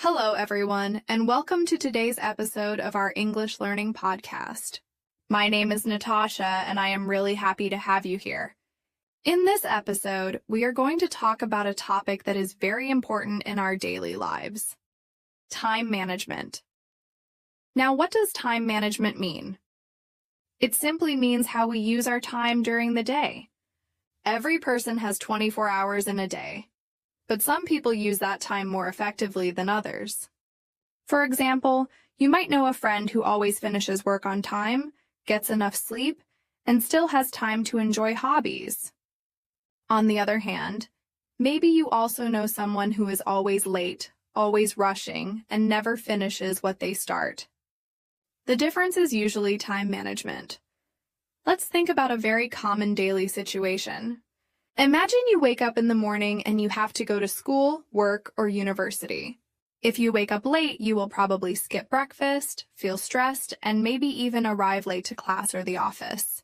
Hello, everyone, and welcome to today's episode of our English Learning Podcast. My name is Natasha, and I am really happy to have you here. In this episode, we are going to talk about a topic that is very important in our daily lives: time management. Now, what does time management mean? It simply means how we use our time during the day. Every person has 24 hours in a day, but some people use that time more effectively than others. For example, you might know a friend who always finishes work on time, gets enough sleep, and still has time to enjoy hobbies. On the other hand, maybe you also know someone who is always late, always rushing, and never finishes what they start. The difference is usually time management. Let's think about a very common daily situation. Imagine you wake up in the morning and you have to go to school, work, or university. If you wake up late, you will probably skip breakfast, feel stressed, and maybe even arrive late to class or the office.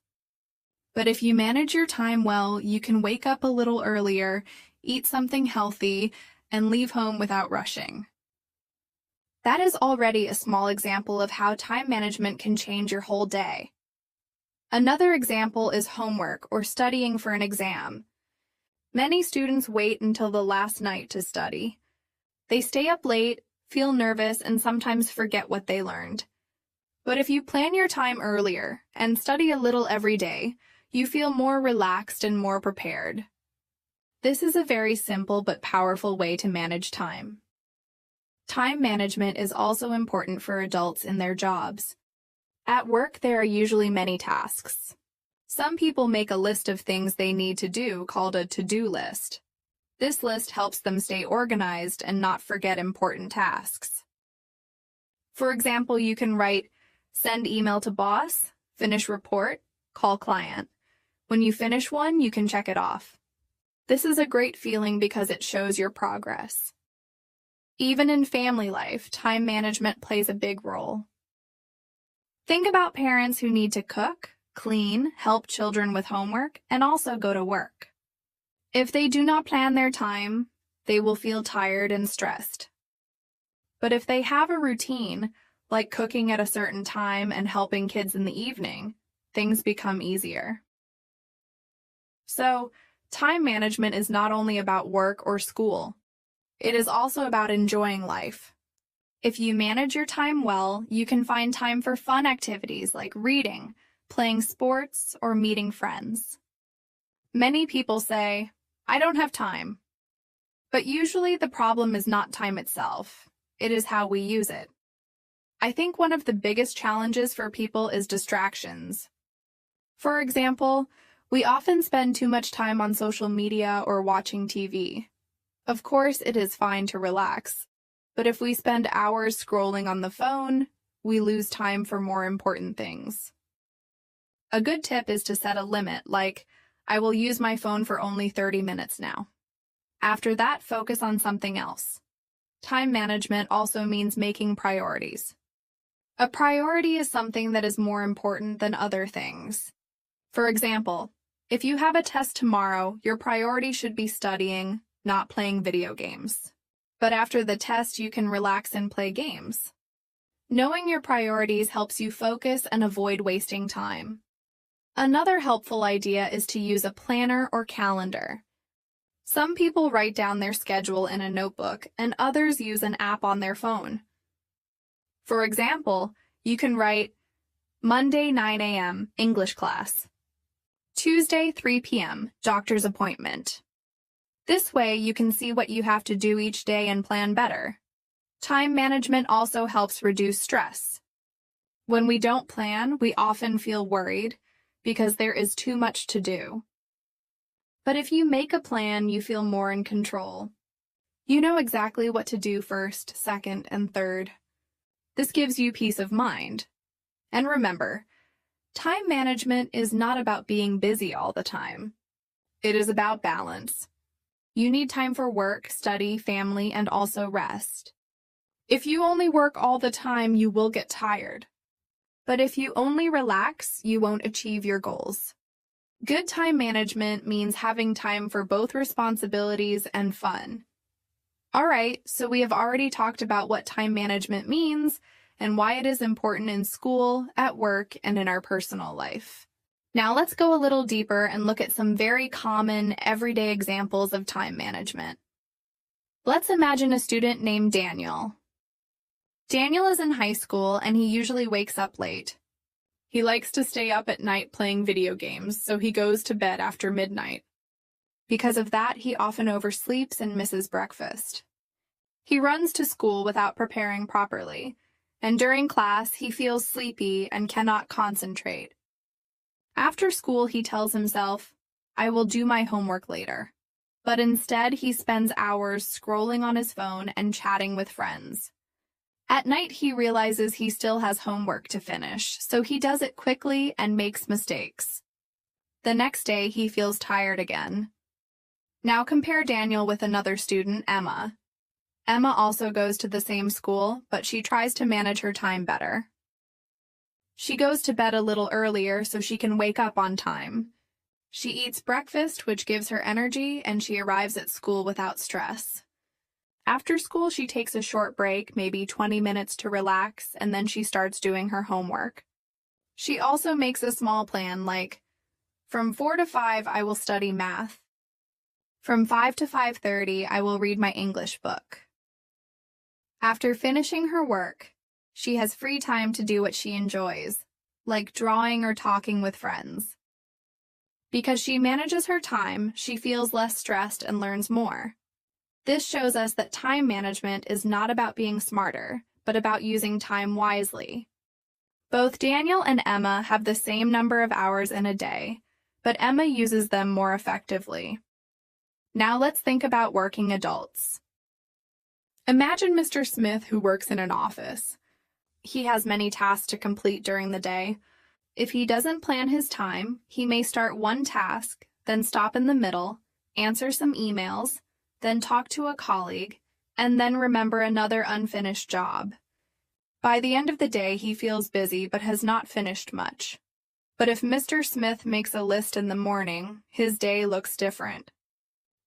But if you manage your time well, you can wake up a little earlier, eat something healthy, and leave home without rushing. That is already a small example of how time management can change your whole day. Another example is homework or studying for an exam. Many students wait until the last night to study. They stay up late, feel nervous, and sometimes forget what they learned. But if you plan your time earlier and study a little every day, you feel more relaxed and more prepared. This is a very simple but powerful way to manage time. Time management is also important for adults in their jobs. At work, there are usually many tasks. Some people make a list of things they need to do called a to-do list. This list helps them stay organized and not forget important tasks. For example, you can write, send email to boss, finish report, call client. When you finish one, you can check it off. This is a great feeling because it shows your progress. Even in family life, time management plays a big role. Think about parents who need to cook, clean, help children with homework, and also go to work. If they do not plan their time, they will feel tired and stressed. But if they have a routine, like cooking at a certain time and helping kids in the evening, things become easier. So, time management is not only about work or school. It is also about enjoying life. If you manage your time well, you can find time for fun activities like reading, playing sports, or meeting friends. Many people say, I don't have time. But usually the problem is not time itself. It is how we use it. I think one of the biggest challenges for people is distractions. For example, we often spend too much time on social media or watching TV. Of course, it is fine to relax, but if we spend hours scrolling on the phone, we lose time for more important things. A good tip is to set a limit, like, I will use my phone for only 30 minutes now. After that, focus on something else. Time management also means making priorities. A priority is something that is more important than other things. For example, if you have a test tomorrow, your priority should be studying, not playing video games. But after the test, you can relax and play games. Knowing your priorities helps you focus and avoid wasting time. Another helpful idea is to use a planner or calendar. Some people write down their schedule in a notebook, and others use an app on their phone. For example, you can write Monday 9 a.m. English class, Tuesday 3 p.m. doctor's appointment. This way, you can see what you have to do each day and plan better. Time management also helps reduce stress. When we don't plan, we often feel worried because there is too much to do. But if you make a plan, you feel more in control. You know exactly what to do first, second, and third. This gives you peace of mind. And remember, time management is not about being busy all the time. It is about balance. You need time for work, study, family, and also rest. If you only work all the time, you will get tired. But if you only relax, you won't achieve your goals. Good time management means having time for both responsibilities and fun. All right, so we have already talked about what time management means and why it is important in school, at work, and in our personal life. Now let's go a little deeper and look at some very common, everyday examples of time management. Let's imagine a student named Daniel. Daniel is in high school and he usually wakes up late. He likes to stay up at night playing video games, so he goes to bed after midnight. Because of that, he often oversleeps and misses breakfast. He runs to school without preparing properly, and during class, he feels sleepy and cannot concentrate. After school, he tells himself, "I will do my homework later." But instead, he spends hours scrolling on his phone and chatting with friends. At night, he realizes he still has homework to finish, so he does it quickly and makes mistakes. The next day, he feels tired again. Now compare Daniel with another student, Emma. Emma also goes to the same school, but she tries to manage her time better. She goes to bed a little earlier so she can wake up on time. She eats breakfast, which gives her energy, and she arrives at school without stress. After school, she takes a short break, maybe 20 minutes to relax, and then she starts doing her homework. She also makes a small plan like, from 4 to 5, I will study math. From 5 to 5:30, I will read my English book. After finishing her work, she has free time to do what she enjoys, like drawing or talking with friends. Because she manages her time, she feels less stressed and learns more. This shows us that time management is not about being smarter, but about using time wisely. Both Daniel and Emma have the same number of hours in a day, but Emma uses them more effectively. Now let's think about working adults. Imagine Mr. Smith who works in an office. He has many tasks to complete during the day. If he doesn't plan his time, he may start one task, then stop in the middle, answer some emails, then talk to a colleague, and then remember another unfinished job. By the end of the day, he feels busy but has not finished much. But if Mr. Smith makes a list in the morning, his day looks different.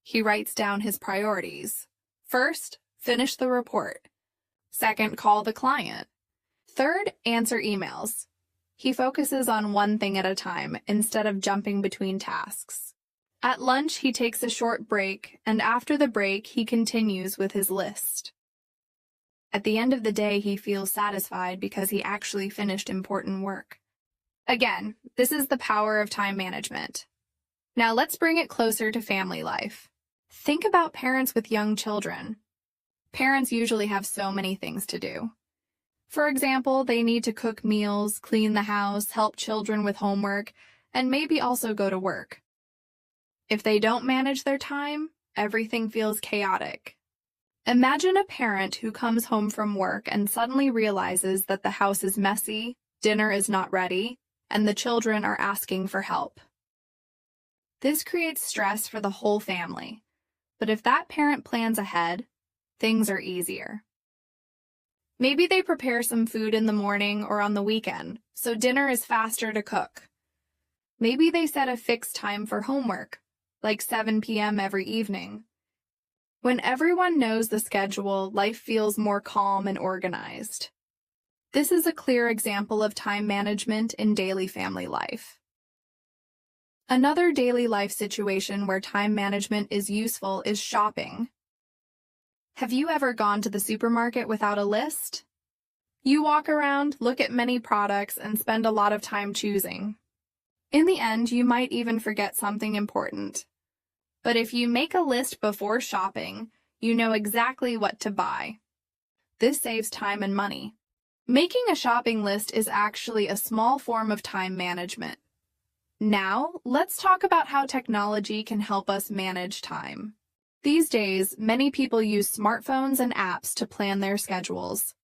He writes down his priorities. First, finish the report. Second, call the client. Third, answer emails. He focuses on one thing at a time instead of jumping between tasks. At lunch, he takes a short break, and after the break, he continues with his list. At the end of the day, he feels satisfied because he actually finished important work. Again, this is the power of time management. Now let's bring it closer to family life. Think about parents with young children. Parents usually have so many things to do. For example, they need to cook meals, clean the house, help children with homework, and maybe also go to work. If they don't manage their time, everything feels chaotic. Imagine a parent who comes home from work and suddenly realizes that the house is messy, dinner is not ready, and the children are asking for help. This creates stress for the whole family. But if that parent plans ahead, things are easier. Maybe they prepare some food in the morning or on the weekend, so dinner is faster to cook. Maybe they set a fixed time for homework, like 7 p.m. every evening. When everyone knows the schedule, life feels more calm and organized. This is a clear example of time management in daily family life. Another daily life situation where time management is useful is shopping. Have you ever gone to the supermarket without a list? You walk around, look at many products, and spend a lot of time choosing. In the end, you might even forget something important. But if you make a list before shopping, you know exactly what to buy. This saves time and money. Making a shopping list is actually a small form of time management. Now, let's talk about how technology can help us manage time. These days, many people use smartphones and apps to plan their schedules.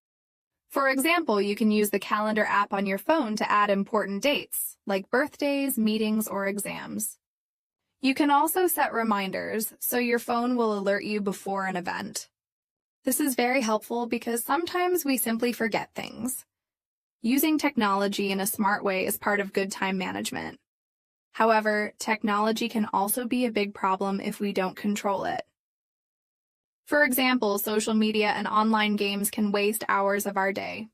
For example, you can use the calendar app on your phone to add important dates, like birthdays, meetings, or exams. You can also set reminders, so your phone will alert you before an event. This is very helpful because sometimes we simply forget things. Using technology in a smart way is part of good time management. However, technology can also be a big problem if we don't control it. For example, social media and online games can waste hours of our day.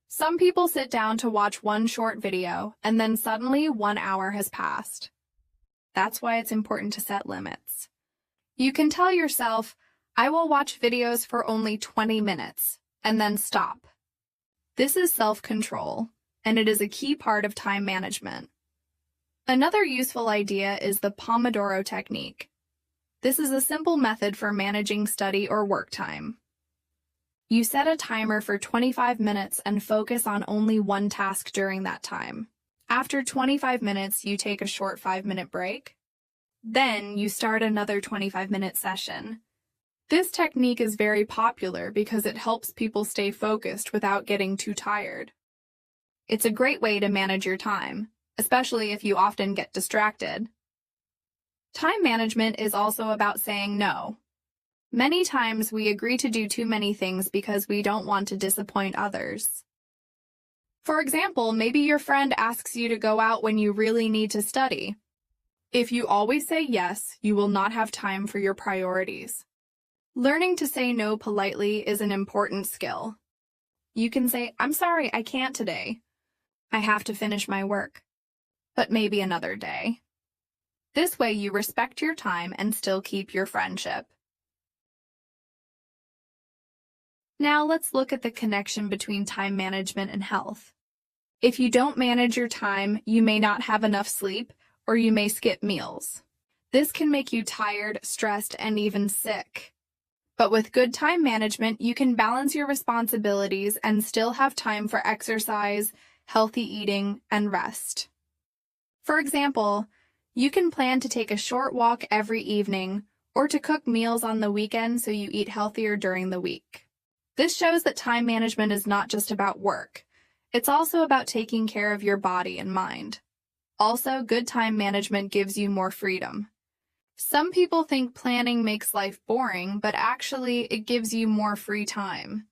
Some people sit down to watch one short video, and then suddenly 1 hour has passed. That's why it's important to set limits. You can tell yourself, I will watch videos for only 20 minutes, and then stop. This is self-control, and it is a key part of time management. Another useful idea is the Pomodoro technique. This is a simple method for managing study or work time. You set a timer for 25 minutes and focus on only one task during that time. After 25 minutes, you take a short 5-minute break. Then you start another 25-minute session. This technique is very popular because it helps people stay focused without getting too tired. It's a great way to manage your time, especially if you often get distracted. Time management is also about saying no. Many times we agree to do too many things because we don't want to disappoint others. For example, maybe your friend asks you to go out when you really need to study. If you always say yes, you will not have time for your priorities. Learning to say no politely is an important skill. You can say, I'm sorry, I can't today. I have to finish my work. But maybe another day. This way you respect your time and still keep your friendship. Now let's look at the connection between time management and health. If you don't manage your time, you may not have enough sleep, or you may skip meals. This can make you tired, stressed, and even sick. But with good time management, you can balance your responsibilities and still have time for exercise, healthy eating, and rest. For example, you can plan to take a short walk every evening or to cook meals on the weekend so you eat healthier during the week. This shows that time management is not just about work. It's also about taking care of your body and mind. Also, good time management gives you more freedom. Some people think planning makes life boring, but actually it gives you more free time.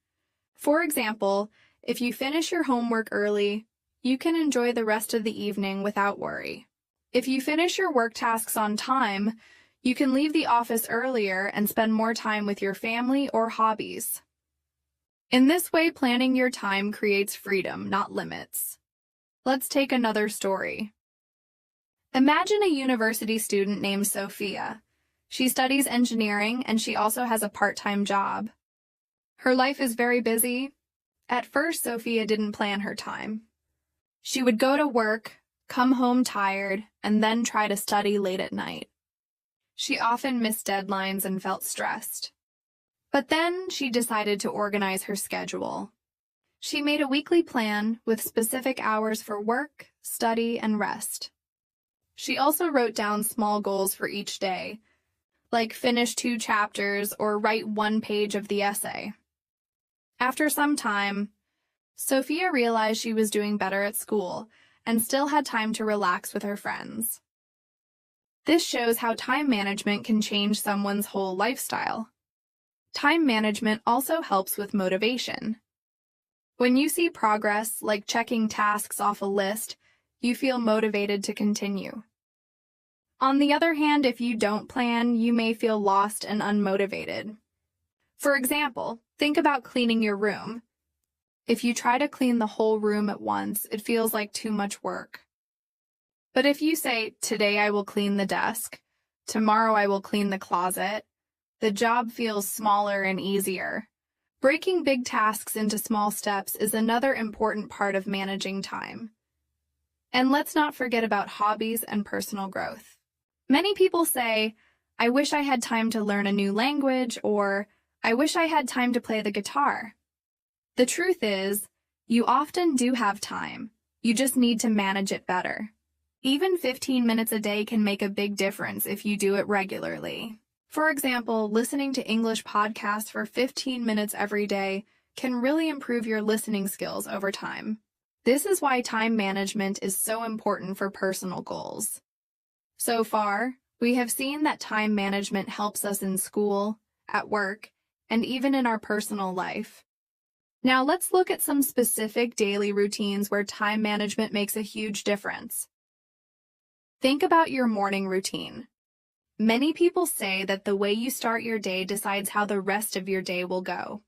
For example, if you finish your homework early, you can enjoy the rest of the evening without worry. If you finish your work tasks on time, you can leave the office earlier and spend more time with your family or hobbies. In this way, planning your time creates freedom, not limits. Let's take another story. Imagine a university student named Sophia. She studies engineering and she also has a part-time job. Her life is very busy. At first, Sophia didn't plan her time. She would go to work, come home tired, and then try to study late at night. She often missed deadlines and felt stressed. But then she decided to organize her schedule. She made a weekly plan with specific hours for work, study, and rest. She also wrote down small goals for each day, like finish 2 chapters or write 1 page of the essay. After some time, Sophia realized she was doing better at school and still had time to relax with her friends. This shows how time management can change someone's whole lifestyle. Time management also helps with motivation. When you see progress, like checking tasks off a list, you feel motivated to continue. On the other hand, if you don't plan, you may feel lost and unmotivated. For example, think about cleaning your room. If you try to clean the whole room at once, it feels like too much work. But if you say, today I will clean the desk, tomorrow I will clean the closet, the job feels smaller and easier. Breaking big tasks into small steps is another important part of managing time. And let's not forget about hobbies and personal growth. Many people say, I wish I had time to learn a new language, or I wish I had time to play the guitar. The truth is, you often do have time. You just need to manage it better. Even 15 minutes a day can make a big difference if you do it regularly. For example, listening to English podcasts for 15 minutes every day can really improve your listening skills over time. This is why time management is so important for personal goals. So far, we have seen that time management helps us in school, at work, and even in our personal life. Now let's look at some specific daily routines where time management makes a huge difference. Think about your morning routine. Many people say that the way you start your day decides how the rest of your day will go.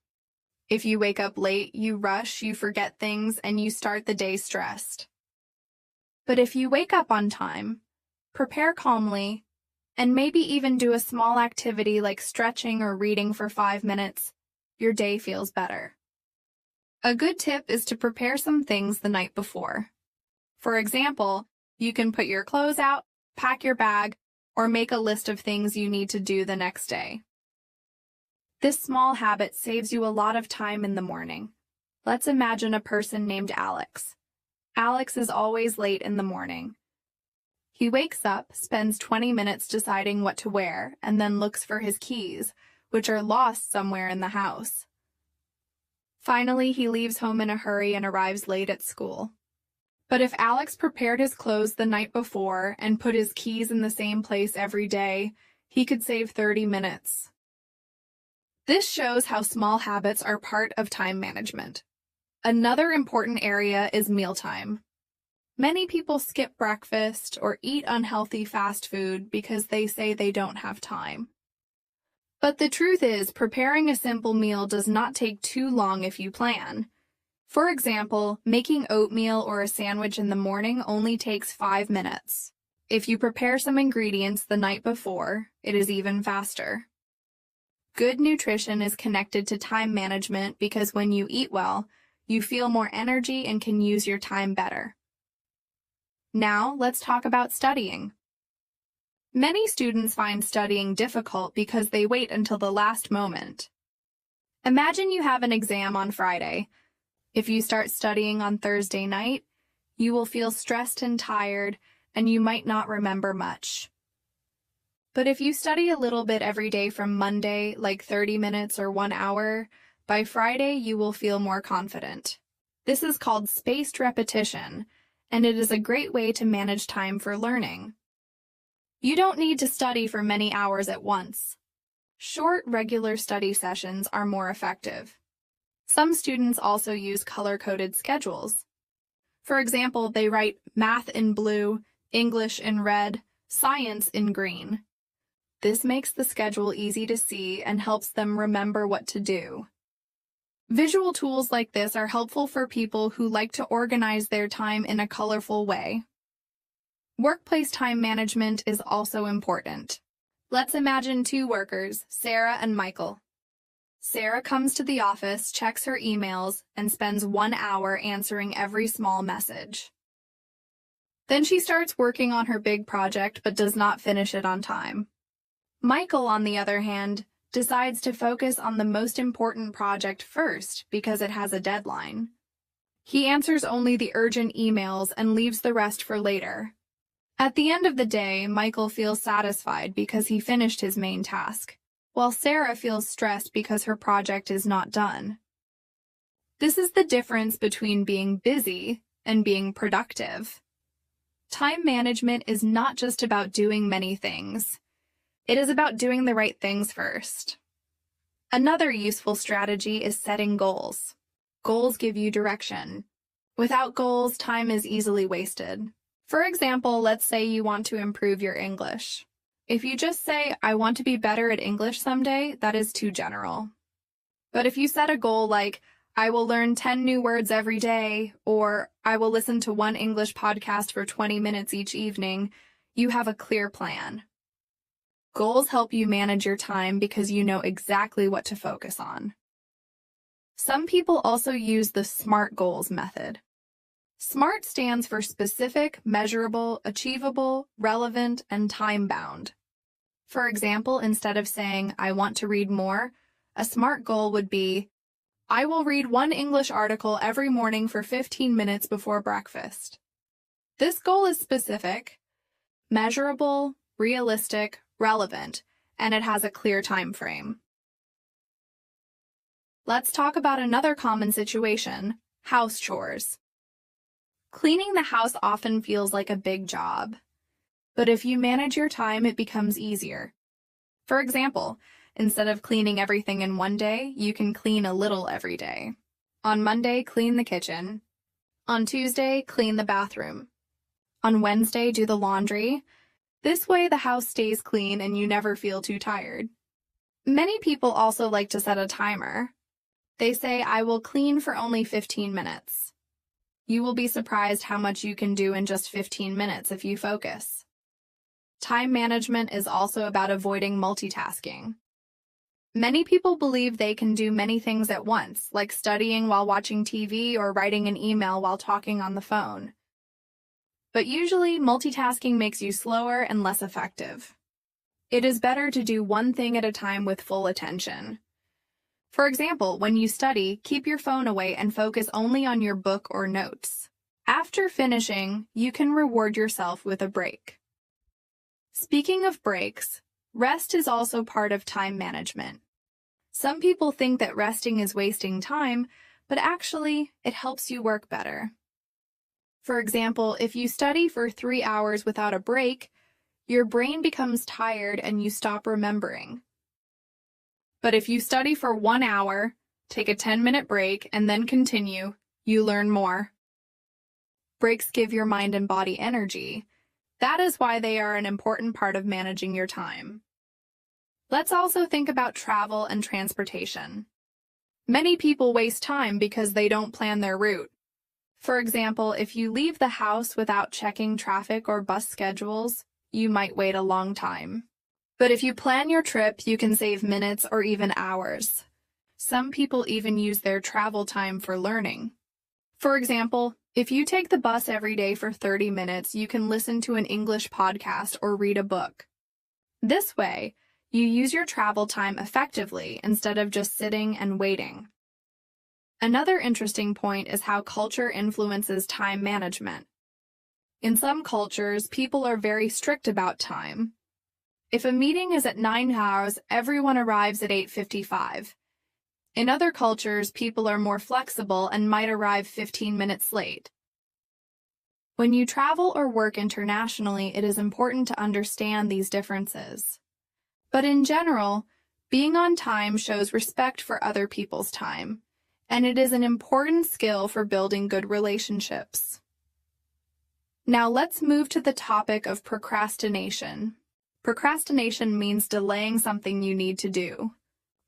If you wake up late, you rush, you forget things, and you start the day stressed. But if you wake up on time, prepare calmly, and maybe even do a small activity like stretching or reading for 5 minutes, your day feels better. A good tip is to prepare some things the night before. For example, you can put your clothes out, pack your bag, or make a list of things you need to do the next day. This small habit saves you a lot of time in the morning. Let's imagine a person named Alex. Alex is always late in the morning. He wakes up, spends 20 minutes deciding what to wear, and then looks for his keys, which are lost somewhere in the house. Finally, he leaves home in a hurry and arrives late at school. But if Alex prepared his clothes the night before and put his keys in the same place every day, he could save 30 minutes. This shows how small habits are part of time management. Another important area is mealtime. Many people skip breakfast or eat unhealthy fast food because they say they don't have time. But the truth is, preparing a simple meal does not take too long if you plan. For example, making oatmeal or a sandwich in the morning only takes 5 minutes. If you prepare some ingredients the night before, it is even faster. Good nutrition is connected to time management because when you eat well, you feel more energy and can use your time better. Now, let's talk about studying. Many students find studying difficult because they wait until the last moment. Imagine you have an exam on Friday. If you start studying on Thursday night, you will feel stressed and tired, and you might not remember much. But if you study a little bit every day from Monday, like 30 minutes or 1 hour, by Friday you will feel more confident. This is called spaced repetition, and it is a great way to manage time for learning. You don't need to study for many hours at once. Short, regular study sessions are more effective. Some students also use color-coded schedules. For example, they write math in blue, English in red, science in green. This makes the schedule easy to see and helps them remember what to do. Visual tools like this are helpful for people who like to organize their time in a colorful way. Workplace time management is also important. Let's imagine 2 workers, Sarah and Michael. Sarah comes to the office, checks her emails, and spends 1 hour answering every small message. Then she starts working on her big project but does not finish it on time. Michael, on the other hand, decides to focus on the most important project first because it has a deadline. He answers only the urgent emails and leaves the rest for later. At the end of the day, Michael feels satisfied because he finished his main task, while Sarah feels stressed because her project is not done. This is the difference between being busy and being productive. Time management is not just about doing many things. It is about doing the right things first. Another useful strategy is setting goals. Goals give you direction. Without goals, time is easily wasted. For example, let's say you want to improve your English. If you just say, I want to be better at English someday, that is too general. But if you set a goal like, I will learn 10 new words every day, or I will listen to 1 English podcast for 20 minutes each evening, you have a clear plan. Goals help you manage your time because you know exactly what to focus on. Some people also use the SMART goals method. SMART stands for specific, measurable, achievable, relevant, and time-bound. For example, instead of saying, I want to read more, a SMART goal would be, I will read 1 English article every morning for 15 minutes before breakfast. This goal is specific, measurable, realistic, relevant, and it has a clear time frame. Let's talk about another common situation, house chores. Cleaning the house often feels like a big job, but if you manage your time, it becomes easier. For example, instead of cleaning everything in 1 day, you can clean a little every day. On Monday, clean the kitchen. On Tuesday, clean the bathroom. On Wednesday, do the laundry. This way, the house stays clean and you never feel too tired. Many people also like to set a timer. They say, "I will clean for only 15 minutes." You will be surprised how much you can do in just 15 minutes if you focus. Time management is also about avoiding multitasking. Many people believe they can do many things at once, like studying while watching TV or writing an email while talking on the phone. But usually, multitasking makes you slower and less effective. It is better to do one thing at a time with full attention. For example, when you study, keep your phone away and focus only on your book or notes. After finishing, you can reward yourself with a break. Speaking of breaks, rest is also part of time management. Some people think that resting is wasting time, but actually, it helps you work better. For example, if you study for 3 hours without a break, your brain becomes tired and you stop remembering. But if you study for 1 hour, take a 10-minute break, and then continue, you learn more. Breaks give your mind and body energy. That is why they are an important part of managing your time. Let's also think about travel and transportation. Many people waste time because they don't plan their route. For example, if you leave the house without checking traffic or bus schedules, you might wait a long time. But if you plan your trip, you can save minutes or even hours. Some people even use their travel time for learning. For example, if you take the bus every day for 30 minutes, you can listen to an English podcast or read a book. This way, you use your travel time effectively instead of just sitting and waiting. Another interesting point is how culture influences time management. In some cultures, people are very strict about time. If a meeting is at 9 hours, everyone arrives at 8:55. In other cultures, people are more flexible and might arrive 15 minutes late. When you travel or work internationally, it is important to understand these differences. But in general, being on time shows respect for other people's time, and it is an important skill for building good relationships. Now let's move to the topic of procrastination. Procrastination means delaying something you need to do.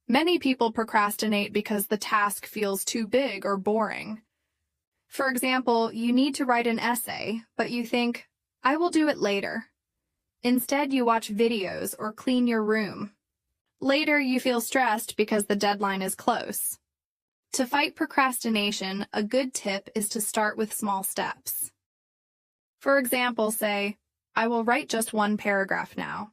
Many people procrastinate because the task feels too big or boring. For example, you need to write an essay, but you think, "I will do it later." Instead, you watch videos or clean your room. Later, you feel stressed because the deadline is close. To fight procrastination, a good tip is to start with small steps. For example, say, "I will write just one paragraph now."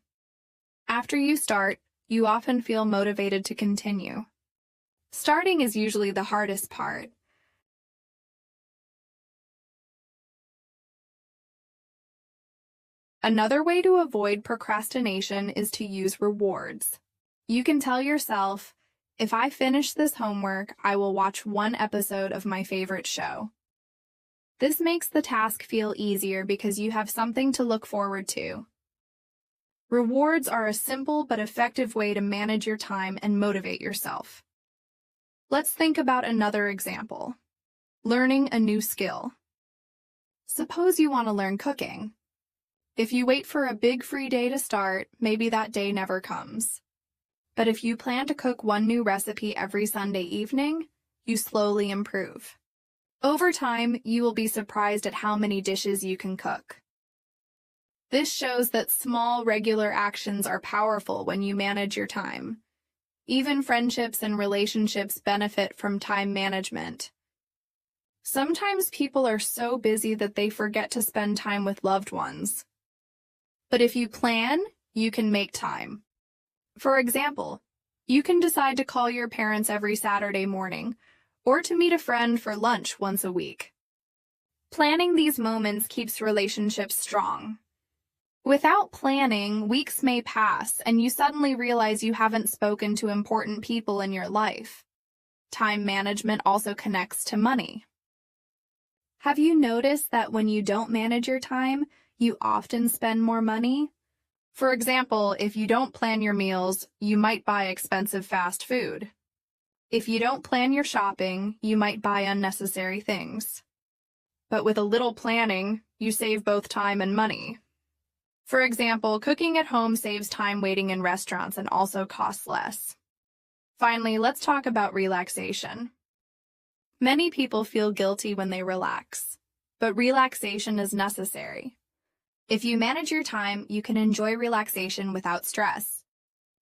After you start, you often feel motivated to continue. Starting is usually the hardest part. Another way to avoid procrastination is to use rewards. You can tell yourself, "If I finish this homework, I will watch one episode of my favorite show." This makes the task feel easier because you have something to look forward to. Rewards are a simple but effective way to manage your time and motivate yourself. Let's think about another example. Learning a new skill. Suppose you want to learn cooking. If you wait for a big free day to start, maybe that day never comes. But if you plan to cook one new recipe every Sunday evening, you slowly improve. Over time, you will be surprised at how many dishes you can cook. This shows that small, regular actions are powerful when you manage your time. Even friendships and relationships benefit from time management. Sometimes people are so busy that they forget to spend time with loved ones. But if you plan, you can make time. For example, you can decide to call your parents every Saturday morning, or to meet a friend for lunch once a week. Planning these moments keeps relationships strong. Without planning, weeks may pass and you suddenly realize you haven't spoken to important people in your life. Time management also connects to money. Have you noticed that when you don't manage your time, you often spend more money? For example, if you don't plan your meals, you might buy expensive fast food. If you don't plan your shopping, you might buy unnecessary things. But with a little planning, you save both time and money. For example, cooking at home saves time waiting in restaurants and also costs less. Finally, let's talk about relaxation. Many people feel guilty when they relax, but relaxation is necessary. If you manage your time, you can enjoy relaxation without stress.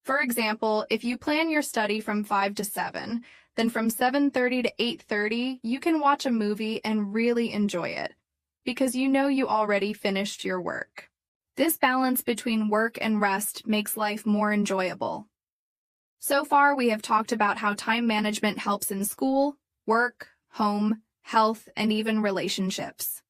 For example, if you plan your study from 5 to 7, then from 7:30 to 8:30, you can watch a movie and really enjoy it, because you know you already finished your work. This balance between work and rest makes life more enjoyable. So far, we have talked about how time management helps in school, work, home, health, and even relationships.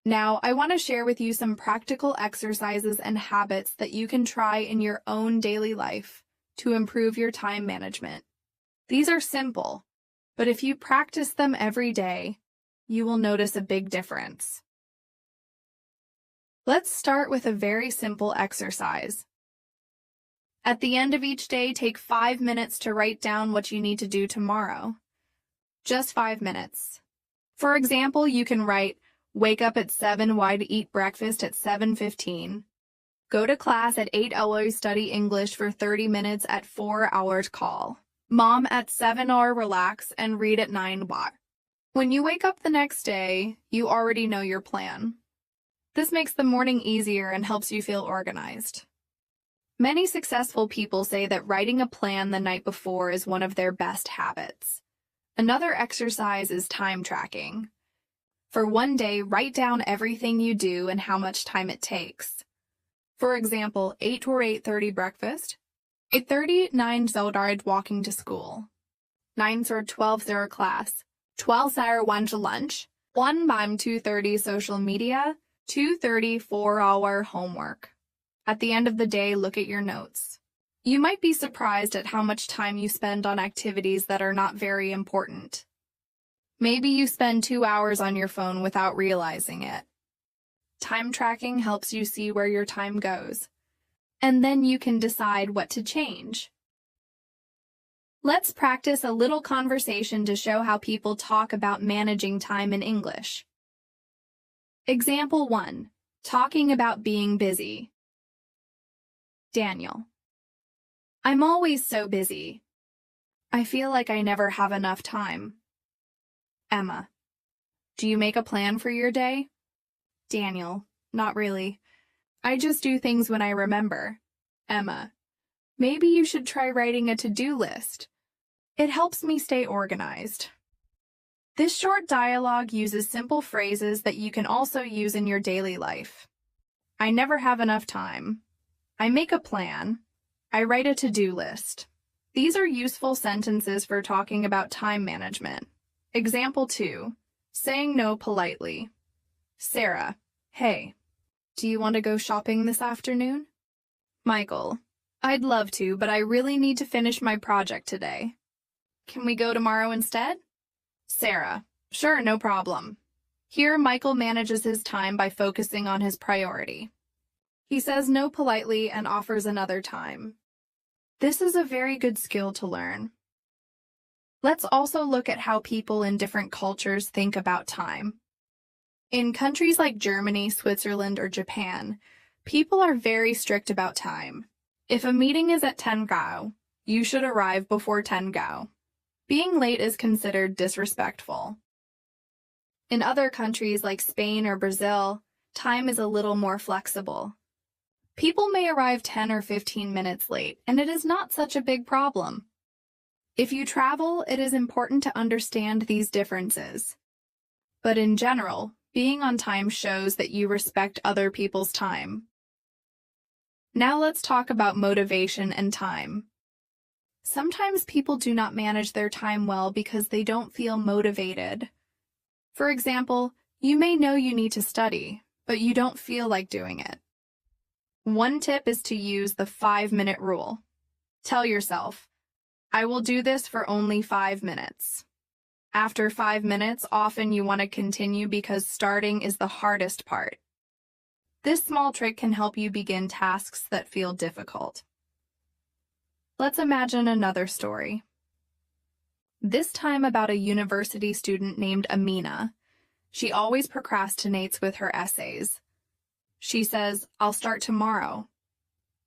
Now, I want to share with you some practical exercises and habits that you can try in your own daily life to improve your time management. These are simple, but if you practice them every day, you will notice a big difference. Let's start with a very simple exercise. At the end of each day, take 5 minutes to write down what you need to do tomorrow. Just 5 minutes. For example, you can write, wake up at 7, why to eat breakfast at 7:15. Go to class at 8 hours, study English for 30 minutes at 4 hours call. Mom at 7 hour relax and read at 9 watt. When you wake up the next day, you already know your plan. This makes the morning easier and helps you feel organized. Many successful people say that writing a plan the night before is one of their best habits. Another exercise is time tracking. For one day, write down everything you do and how much time it takes. For example, 8 or 8:30 breakfast, 8:30, 9 Zoldard walking to school, 9 or 12 class, 12 1 to lunch, 1 by 2:30 social media, 2:30 4-hour homework. At the end of the day, look at your notes. You might be surprised at how much time you spend on activities that are not very important. Maybe you spend 2 hours on your phone without realizing it. Time tracking helps you see where your time goes, and then you can decide what to change. Let's practice a little conversation to show how people talk about managing time in English. Example 1. Talking about being busy. Daniel: I'm always so busy. I feel like I never have enough time. Emma: do you make a plan for your day? Daniel: not really. I just do things when I remember. Emma: maybe you should try writing a to-do list. It helps me stay organized. This short dialogue uses simple phrases that you can also use in your daily life. I never have enough time. I make a plan. I write a to-do list. These are useful sentences for talking about time management. Example 2. Saying no politely. Sarah: hey, do you want to go shopping this afternoon? Michael: I'd love to, but I really need to finish my project today. Can we go tomorrow instead? Sarah: sure, no problem. Here, Michael manages his time by focusing on his priority. He says no politely and offers another time. This is a very good skill to learn. Let's also look at how people in different cultures think about time. In countries like Germany, Switzerland, or Japan, people are very strict about time. If a meeting is at 10 Gao, you should arrive before 10 Gao. Being late is considered disrespectful. In other countries like Spain or Brazil, time is a little more flexible. People may arrive 10 or 15 minutes late, and it is not such a big problem. If you travel, it is important to understand these differences. But in general, being on time shows that you respect other people's time. Now let's talk about motivation and time. Sometimes people do not manage their time well because they don't feel motivated. For example, you may know you need to study, but you don't feel like doing it. One tip is to use the 5-minute rule. Tell yourself, I will do this for only 5 minutes. After 5 minutes, often you want to continue because starting is the hardest part. This small trick can help you begin tasks that feel difficult. Let's imagine another story. This time about a university student named Amina. She always procrastinates with her essays. She says, "I'll start tomorrow."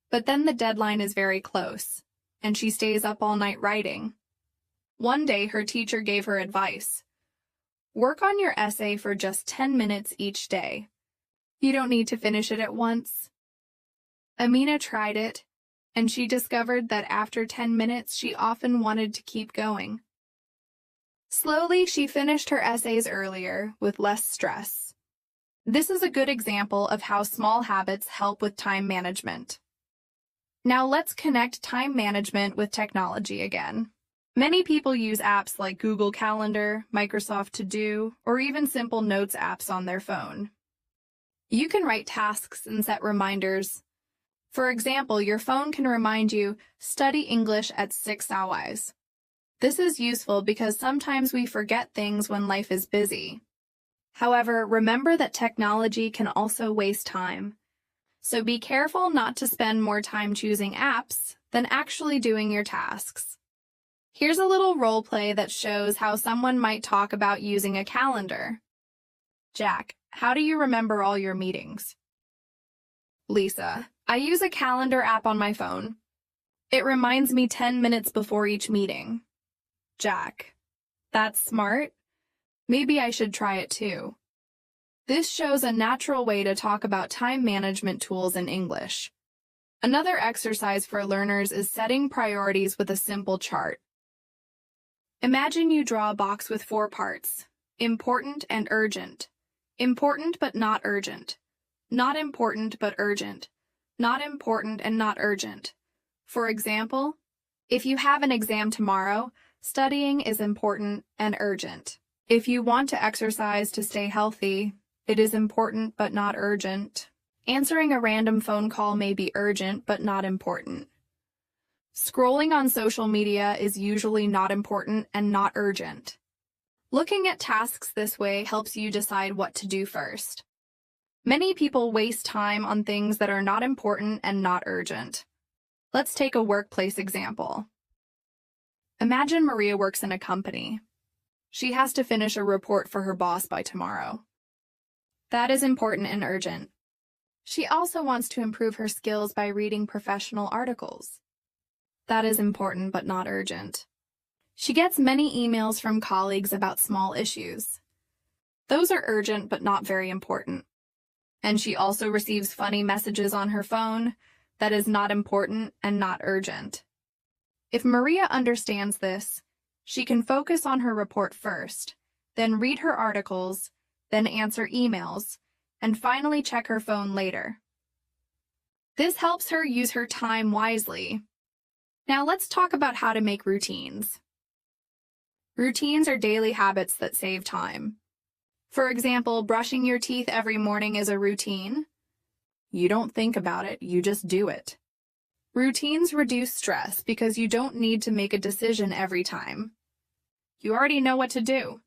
But then the deadline is very close, and she stays up all night writing. One day, her teacher gave her advice. Work on your essay for just 10 minutes each day. You don't need to finish it at once. Amina tried it, and she discovered that after 10 minutes, she often wanted to keep going. Slowly, she finished her essays earlier with less stress. This is a good example of how small habits help with time management. Now let's connect time management with technology again. Many people use apps like Google Calendar, Microsoft To Do, or even simple notes apps on their phone. You can write tasks and set reminders. For example, your phone can remind you, "Study English at 6 hours." This is useful because sometimes we forget things when life is busy. However, remember that technology can also waste time. So be careful not to spend more time choosing apps than actually doing your tasks. Here's a little role play that shows how someone might talk about using a calendar. Jack, how do you remember all your meetings? Lisa, I use a calendar app on my phone. It reminds me 10 minutes before each meeting. Jack, that's smart. Maybe I should try it too. This shows a natural way to talk about time management tools in English. Another exercise for learners is setting priorities with a simple chart. Imagine you draw a box with 4 parts: important and urgent, important but not urgent, not important but urgent, not important and not urgent. For example, if you have an exam tomorrow, studying is important and urgent. If you want to exercise to stay healthy, it is important but not urgent. Answering a random phone call may be urgent but not important. Scrolling on social media is usually not important and not urgent. Looking at tasks this way helps you decide what to do first. Many people waste time on things that are not important and not urgent. Let's take a workplace example. Imagine Maria works in a company. She has to finish a report for her boss by tomorrow. That is important and urgent. She also wants to improve her skills by reading professional articles. That is important but not urgent. She gets many emails from colleagues about small issues. Those are urgent but not very important. And she also receives funny messages on her phone. That is not important and not urgent. If Maria understands this, she can focus on her report first, then read her articles, then answer emails, and finally check her phone later. This helps her use her time wisely. Now let's talk about how to make routines. Routines are daily habits that save time. For example, brushing your teeth every morning is a routine. You don't think about it, you just do it. Routines reduce stress because you don't need to make a decision every time. You already know what to do.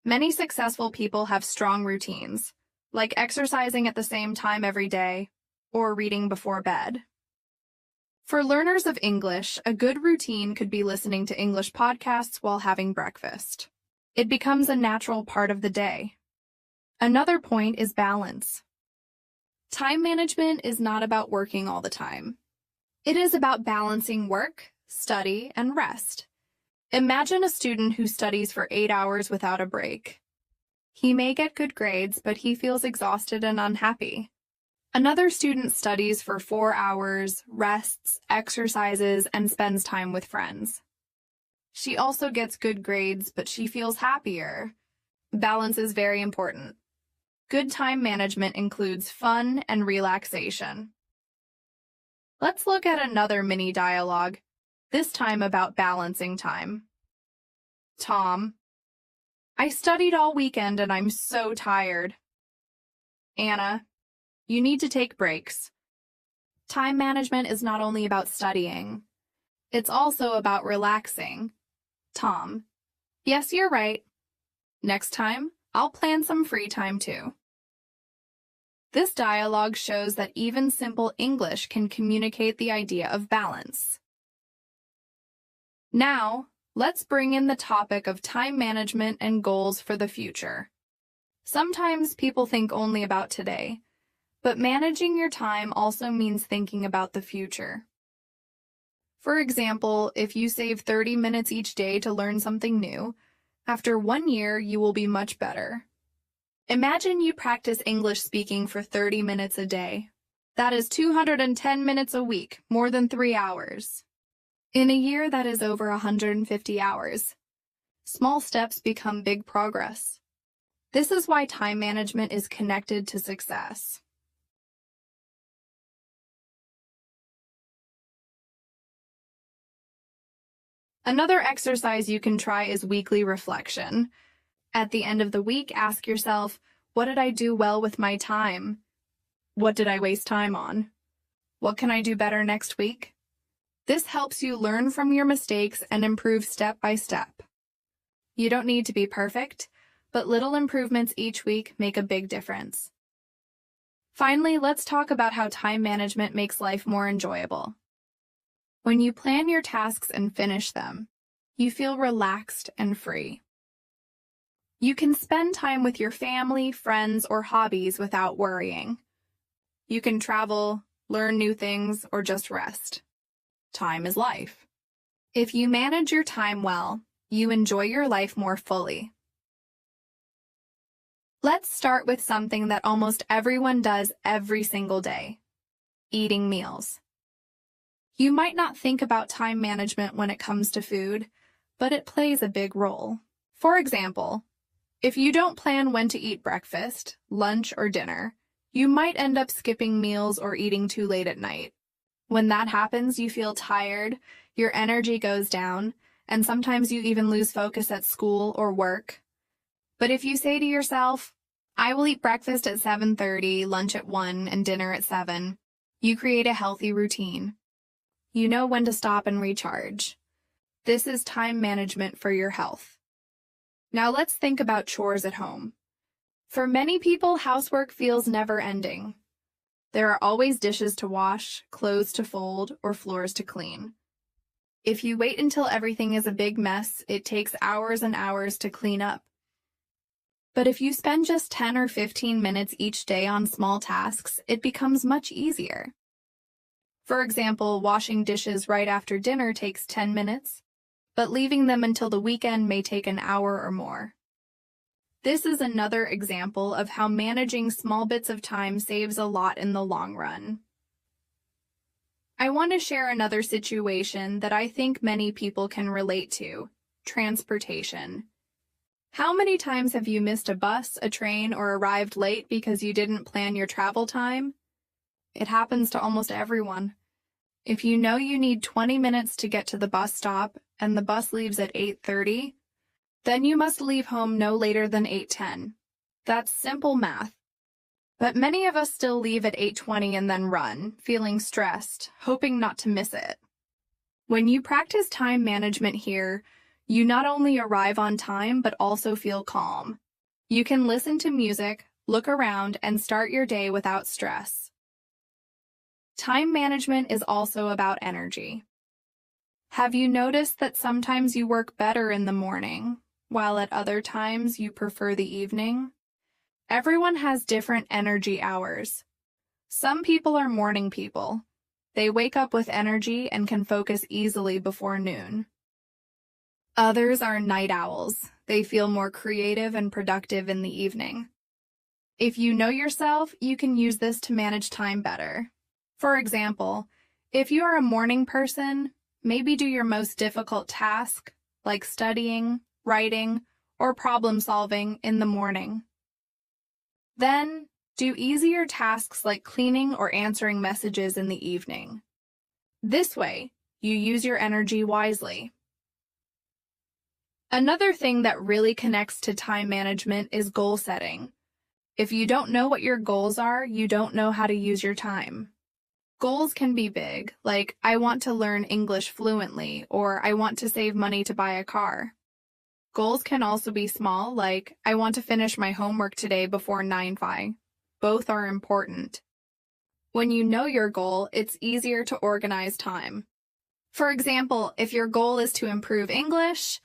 Many successful people have strong routines, like exercising at the same time every day or reading before bed. For learners of English, a good routine could be listening to English podcasts while having breakfast. It becomes a natural part of the day. Another point is balance. Time management is not about working all the time. It is about balancing work, study, and rest. Imagine a student who studies for 8 hours without a break. He may get good grades, but he feels exhausted and unhappy. Another student studies for 4 hours, rests, exercises, and spends time with friends. She also gets good grades, but she feels happier. Balance is very important. Good time management includes fun and relaxation. Let's look at another mini dialogue, this time about balancing time. Tom: I studied all weekend and I'm so tired. Anna: You need to take breaks. Time management is not only about studying. It's also about relaxing. Tom: Yes, you're right. Next time, I'll plan some free time too. This dialogue shows that even simple English can communicate the idea of balance. Now, let's bring in the topic of time management and goals for the future. Sometimes people think only about today, But managing your time also means thinking about the future. For example, if you save 30 minutes each day to learn something new, after 1 year you will be much better. Imagine you practice English speaking for 30 minutes a day. That is 210 minutes a week, more than 3 hours. In a year, that is over 150 hours. Small steps become big progress. This is why time management is connected to success. Another exercise you can try is weekly reflection. At the end of the week, ask yourself, what did I do well with my time? What did I waste time on? What can I do better next week? This helps you learn from your mistakes and improve step by step. You don't need to be perfect, but little improvements each week make a big difference. Finally, let's talk about how time management makes life more enjoyable. When you plan your tasks and finish them, you feel relaxed and free. You can spend time with your family, friends, or hobbies without worrying. You can travel, learn new things, or just rest. Time is life. If you manage your time well, you enjoy your life more fully. Let's start with something that almost everyone does every single day: eating meals. You might not think about time management when it comes to food, but it plays a big role. For example, if you don't plan when to eat breakfast, lunch, or dinner, you might end up skipping meals or eating too late at night. When that happens, you feel tired, your energy goes down, and sometimes you even lose focus at school or work. But if you say to yourself, I will eat breakfast at 7:30, lunch at 1, and dinner at 7, you create a healthy routine. You know when to stop and recharge. This is time management for your health. Now let's think about chores at home. For many people, housework feels never-ending. There are always dishes to wash, clothes to fold, or floors to clean. If you wait until everything is a big mess, it takes hours and hours to clean up. But if you spend just 10 or 15 minutes each day on small tasks, it becomes much easier. For example, washing dishes right after dinner takes 10 minutes, but leaving them until the weekend may take an hour or more. This is another example of how managing small bits of time saves a lot in the long run. I want to share another situation that I think many people can relate to: transportation. How many times have you missed a bus, a train, or arrived late because you didn't plan your travel time? It happens to almost everyone. If you know you need 20 minutes to get to the bus stop and the bus leaves at 8:30, then you must leave home no later than 8:10. That's simple math. But many of us still leave at 8:20 and then run, feeling stressed, hoping not to miss it. When you practice time management here, you not only arrive on time but also feel calm. You can listen to music, look around, and start your day without stress. Time management is also about energy. Have you noticed that sometimes you work better in the morning, while at other times you prefer the evening? Everyone has different energy hours. Some people are morning people. They wake up with energy and can focus easily before noon. Others are night owls. They feel more creative and productive in the evening. If you know yourself, you can use this to manage time better. For example, if you are a morning person, maybe do your most difficult task, like studying, writing, or problem solving, in the morning. Then, do easier tasks like cleaning or answering messages in the evening. This way, you use your energy wisely. Another thing that really connects to time management is goal setting. If you don't know what your goals are, you don't know how to use your time. Goals can be big, like I want to learn English fluently, or I want to save money to buy a car. Goals can also be small, like I want to finish my homework today before 9:05. Both are important. When you know your goal, it's easier to organize time. For example, if your goal is to improve English,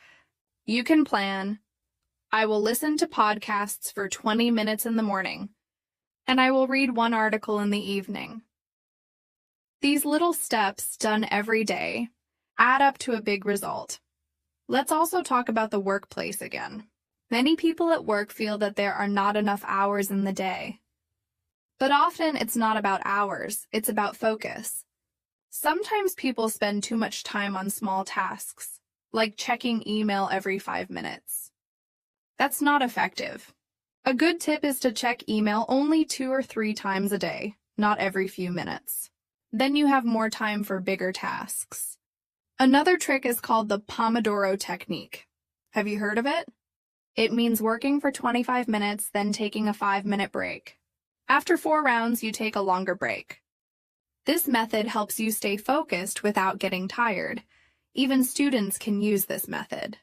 you can plan, I will listen to podcasts for 20 minutes in the morning. and I will read one article in the evening. These little steps done every day add up to a big result. Let's also talk about the workplace again. Many people at work feel that there are not enough hours in the day. But often it's not about hours, it's about focus. Sometimes people spend too much time on small tasks, like checking email every 5 minutes. That's not effective. A good tip is to check email only 2 or 3 times a day, not every few minutes. Then you have more time for bigger tasks. Another trick is called the Pomodoro technique. Have you heard of it? It means working for 25 minutes, then taking a 5-minute break. After 4 rounds, you take a longer break. This method helps you stay focused without getting tired. Even students can use this method.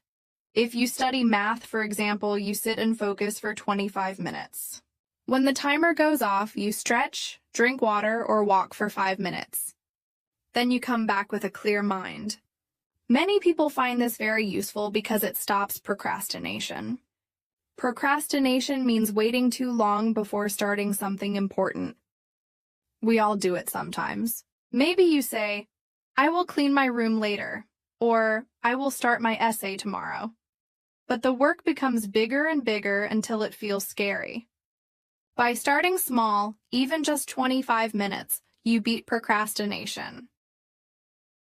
If you study math, for example, you sit and focus for 25 minutes. When the timer goes off, you stretch, drink water, or walk for 5 minutes. Then you come back with a clear mind. Many people find this very useful because it stops procrastination. Procrastination means waiting too long before starting something important. We all do it sometimes. Maybe you say, I will clean my room later, or I will start my essay tomorrow. But the work becomes bigger and bigger until it feels scary. By starting small, even just 25 minutes, you beat procrastination.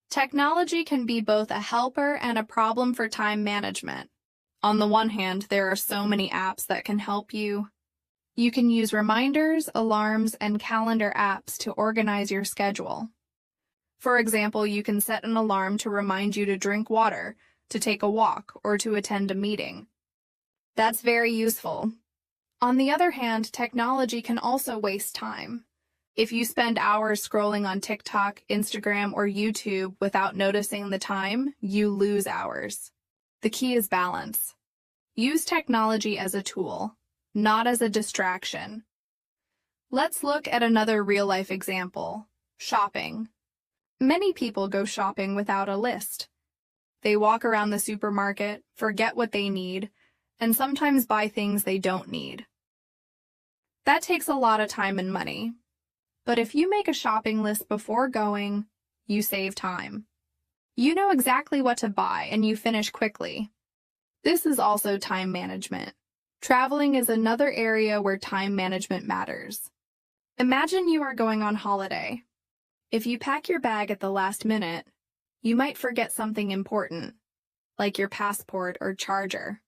Technology can be both a helper and a problem for time management. On the one hand, there are so many apps that can help you. You can use reminders, alarms, and calendar apps to organize your schedule. For example, you can set an alarm to remind you to drink water, to take a walk, or to attend a meeting. That's very useful. On the other hand, technology can also waste time. If you spend hours scrolling on TikTok, Instagram, or YouTube without noticing the time, you lose hours. The key is balance. Use technology as a tool, not as a distraction. Let's look at another real-life example: shopping. Many people go shopping without a list. They walk around the supermarket, forget what they need, and sometimes buy things they don't need. That takes a lot of time and money. But if you make a shopping list before going, you save time. You know exactly what to buy and you finish quickly. This is also time management. Traveling is another area where time management matters. Imagine you are going on holiday. If you pack your bag at the last minute, you might forget something important, like your passport or charger.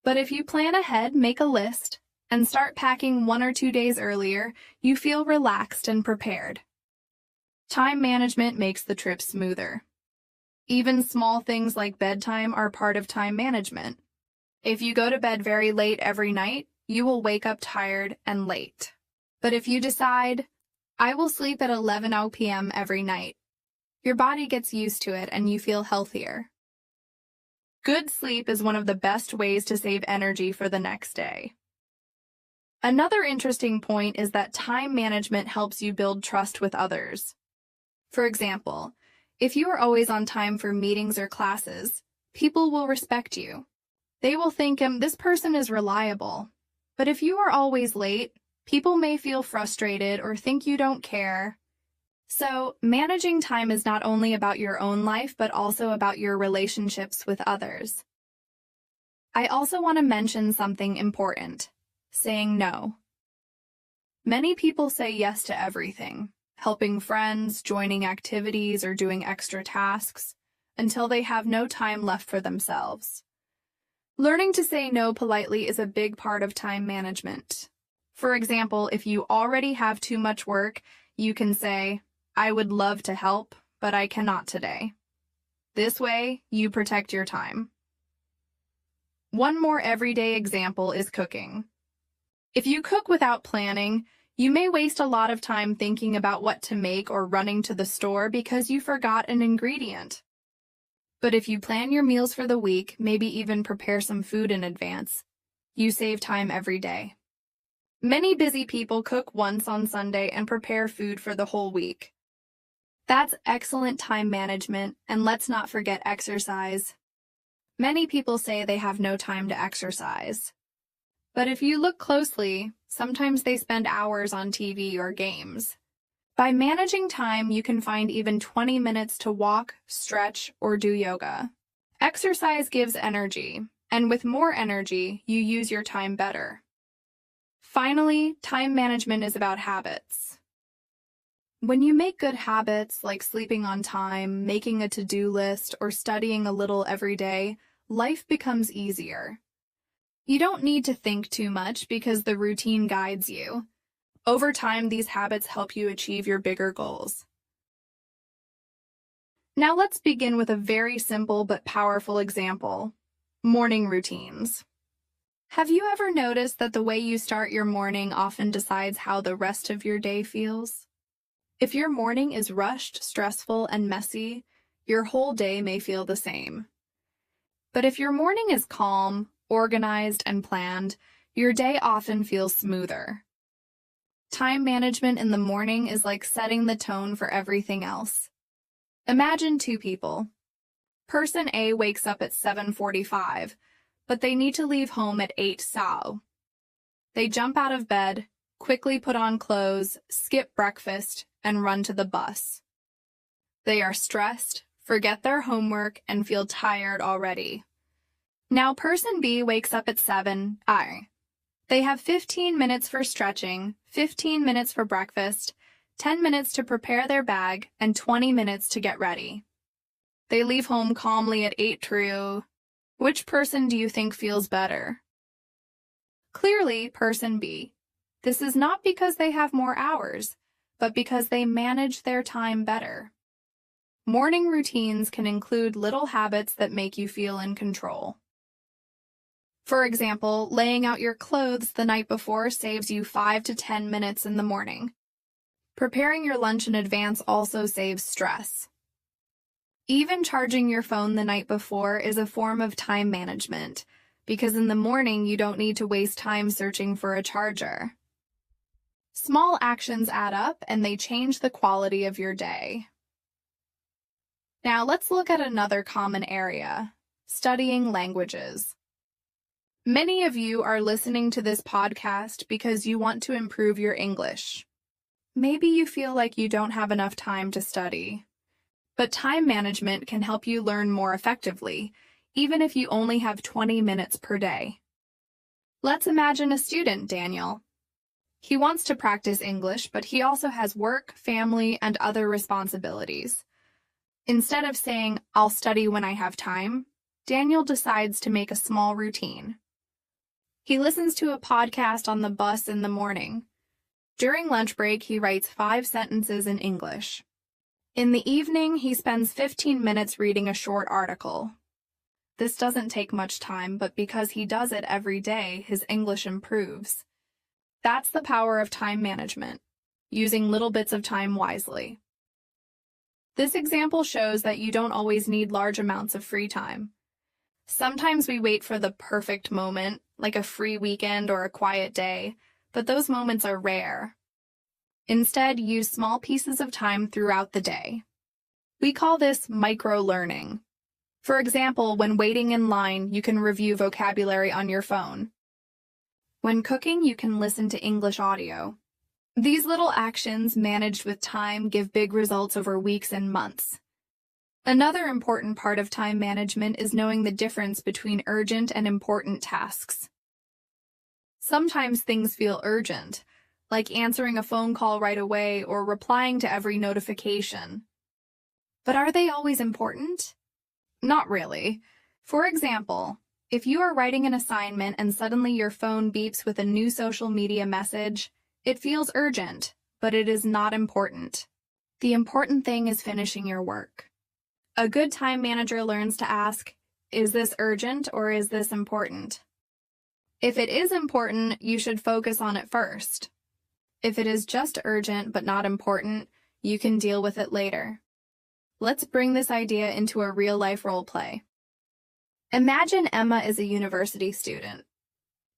But if you plan ahead, make a list, and start packing 1 or 2 days earlier, you feel relaxed and prepared. Time management makes the trip smoother. Even small things like bedtime are part of time management. If you go to bed very late every night, you will wake up tired and late. But if you decide, I will sleep at 11 p.m. every night, your body gets used to it and you feel healthier. Good sleep is one of the best ways to save energy for the next day. Another interesting point is that time management helps you build trust with others. For example, if you are always on time for meetings or classes, people will respect you. They will think, this person is reliable. But if you are always late, people may feel frustrated or think you don't care. So, managing time is not only about your own life, but also about your relationships with others. I also want to mention something important: saying no. Many people say yes to everything, helping friends, joining activities, or doing extra tasks, until they have no time left for themselves. Learning to say no politely is a big part of time management. For example, if you already have too much work, you can say, I would love to help, but I cannot today. This way, you protect your time. One more everyday example is cooking. If you cook without planning, you may waste a lot of time thinking about what to make or running to the store because you forgot an ingredient. But if you plan your meals for the week, maybe even prepare some food in advance, you save time every day. Many busy people cook once on Sunday and prepare food for the whole week. That's excellent time management, and let's not forget exercise. Many people say they have no time to exercise. But if you look closely, sometimes they spend hours on TV or games. By managing time, you can find even 20 minutes to walk, stretch, or do yoga. Exercise gives energy, and with more energy, you use your time better. Finally, time management is about habits. When you make good habits like sleeping on time, making a to-do list, or studying a little every day, life becomes easier. You don't need to think too much because the routine guides you. Over time, these habits help you achieve your bigger goals. Now let's begin with a very simple but powerful example: morning routines. Have you ever noticed that the way you start your morning often decides how the rest of your day feels? If your morning is rushed, stressful, and messy, your whole day may feel the same. But if your morning is calm, organized, and planned, your day often feels smoother. Time management in the morning is like setting the tone for everything else. Imagine two people. Person A wakes up at 7:45, but they need to leave home at 8 SAO. They jump out of bed, quickly put on clothes, skip breakfast, and run to the bus. They are stressed, forget their homework, and feel tired already. Now person B wakes up at 7. They have 15 minutes for stretching, 15 minutes for breakfast, 10 minutes to prepare their bag, and 20 minutes to get ready. They leave home calmly at 8 true. Which person do you think feels better? Clearly, person B. This is not because they have more hours, but because they manage their time better. Morning routines can include little habits that make you feel in control. For example, laying out your clothes the night before saves you 5 to 10 minutes in the morning. Preparing your lunch in advance also saves stress. Even charging your phone the night before is a form of time management, because in the morning you don't need to waste time searching for a charger. Small actions add up and they change the quality of your day. Now let's look at another common area: studying languages. Many of you are listening to this podcast because you want to improve your English. Maybe you feel like you don't have enough time to study. But time management can help you learn more effectively, even if you only have 20 minutes per day. Let's imagine a student, Daniel. He wants to practice English, but he also has work, family, and other responsibilities. Instead of saying, "I'll study when I have time," Daniel decides to make a small routine. He listens to a podcast on the bus in the morning. During lunch break, he writes 5 sentences in English. In the evening, he spends 15 minutes reading a short article. This doesn't take much time, but because he does it every day, his English improves. That's the power of time management, using little bits of time wisely. This example shows that you don't always need large amounts of free time. Sometimes we wait for the perfect moment, like a free weekend or a quiet day, but those moments are rare. Instead, use small pieces of time throughout the day. We call this micro-learning. For example, when waiting in line, you can review vocabulary on your phone. When cooking, you can listen to English audio. These little actions, managed with time, give big results over weeks and months. Another important part of time management is knowing the difference between urgent and important tasks. Sometimes things feel urgent, like answering a phone call right away or replying to every notification. But are they always important? Not really. For example, if you are writing an assignment and suddenly your phone beeps with a new social media message, it feels urgent, but it is not important. The important thing is finishing your work. A good time manager learns to ask, is this urgent or is this important? If it is important, you should focus on it first. If it is just urgent but not important, you can deal with it later. Let's bring this idea into a real-life role play. Imagine Emma is a university student.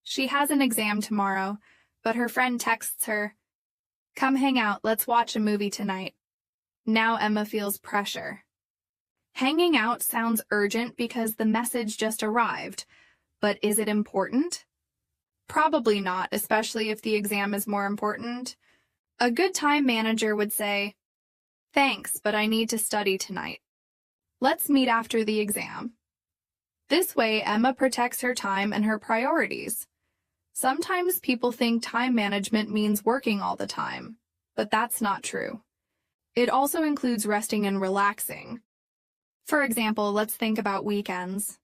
She has an exam tomorrow, but her friend texts her, "Come hang out, let's watch a movie tonight." Now Emma feels pressure. Hanging out sounds urgent because the message just arrived, but is it important? Probably not, especially if the exam is more important. A good time manager would say, "Thanks, but I need to study tonight. Let's meet after the exam." This way, Emma protects her time and her priorities. Sometimes people think time management means working all the time, but that's not true. It also includes resting and relaxing. For example, let's think about weekends.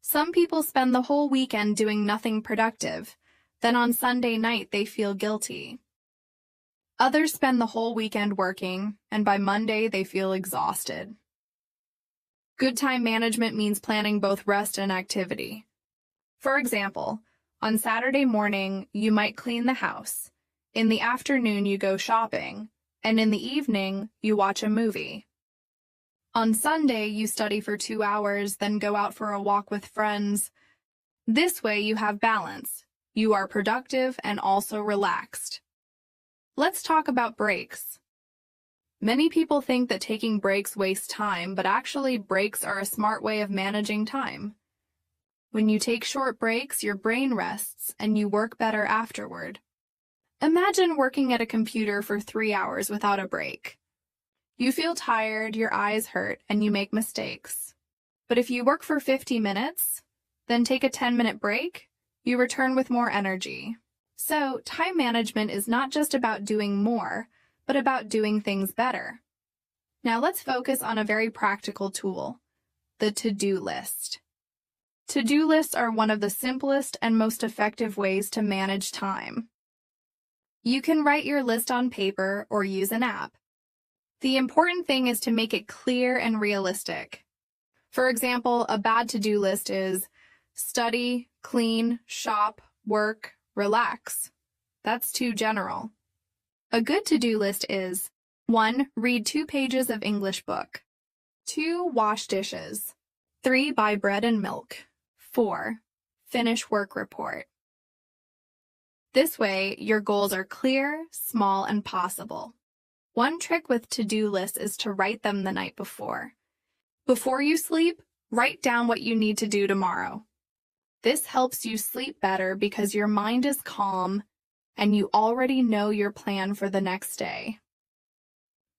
Some people spend the whole weekend doing nothing productive. Then on Sunday night, they feel guilty. Others spend the whole weekend working, and by Monday, they feel exhausted. Good time management means planning both rest and activity. For example, on Saturday morning, you might clean the house. In the afternoon, you go shopping, and in the evening, you watch a movie. On Sunday, you study for 2 hours, then go out for a walk with friends. This way, you have balance. You are productive and also relaxed. Let's talk about breaks. Many people think that taking breaks wastes time, but actually breaks are a smart way of managing time. When you take short breaks, your brain rests and you work better afterward. Imagine working at a computer for 3 hours without a break. You feel tired, your eyes hurt, and you make mistakes. But if you work for 50 minutes, then take a 10-minute break, you return with more energy. So, time management is not just about doing more, but about doing things better. Now let's focus on a very practical tool, the to-do list. To-do lists are one of the simplest and most effective ways to manage time. You can write your list on paper or use an app. The important thing is to make it clear and realistic. For example, a bad to-do list is study, clean, shop, work, relax. That's too general. A good to-do list is 1. Read 2 pages of English book. 2. Wash dishes. 3. Buy bread and milk. 4. Finish work report. This way, your goals are clear, small, and possible. One trick with to-do lists is to write them the night before. Before you sleep, write down what you need to do tomorrow. This helps you sleep better because your mind is calm and you already know your plan for the next day.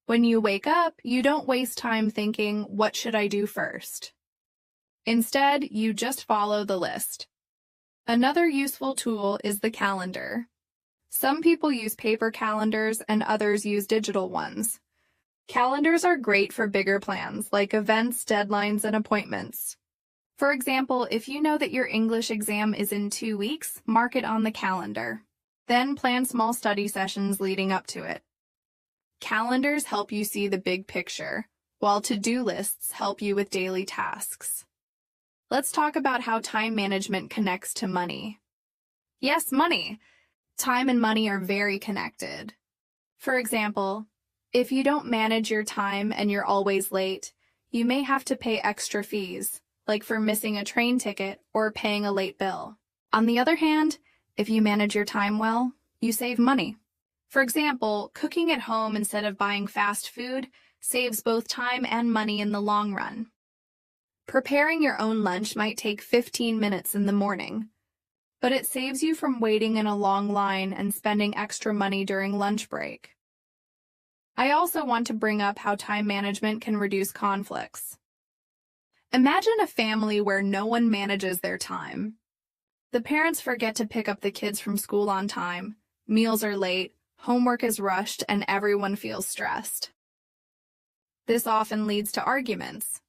When you wake up, you don't waste time thinking, "What should I do first?" Instead, you just follow the list. Another useful tool is the calendar. Some people use paper calendars and others use digital ones. Calendars are great for bigger plans like events, deadlines, and appointments. For example, if you know that your English exam is in 2 weeks, mark it on the calendar. Then plan small study sessions leading up to it. Calendars help you see the big picture, while to-do lists help you with daily tasks. Let's talk about how time management connects to money. Yes, money. Time and money are very connected. For example, if you don't manage your time and you're always late, you may have to pay extra fees, like for missing a train ticket or paying a late bill. On the other hand, if you manage your time well, you save money. For example, cooking at home instead of buying fast food saves both time and money in the long run. Preparing your own lunch might take 15 minutes in the morning, but it saves you from waiting in a long line and spending extra money during lunch break. I also want to bring up how time management can reduce conflicts. Imagine a family where no one manages their time. The parents forget to pick up the kids from school on time, meals are late, homework is rushed, and everyone feels stressed. This often leads to arguments.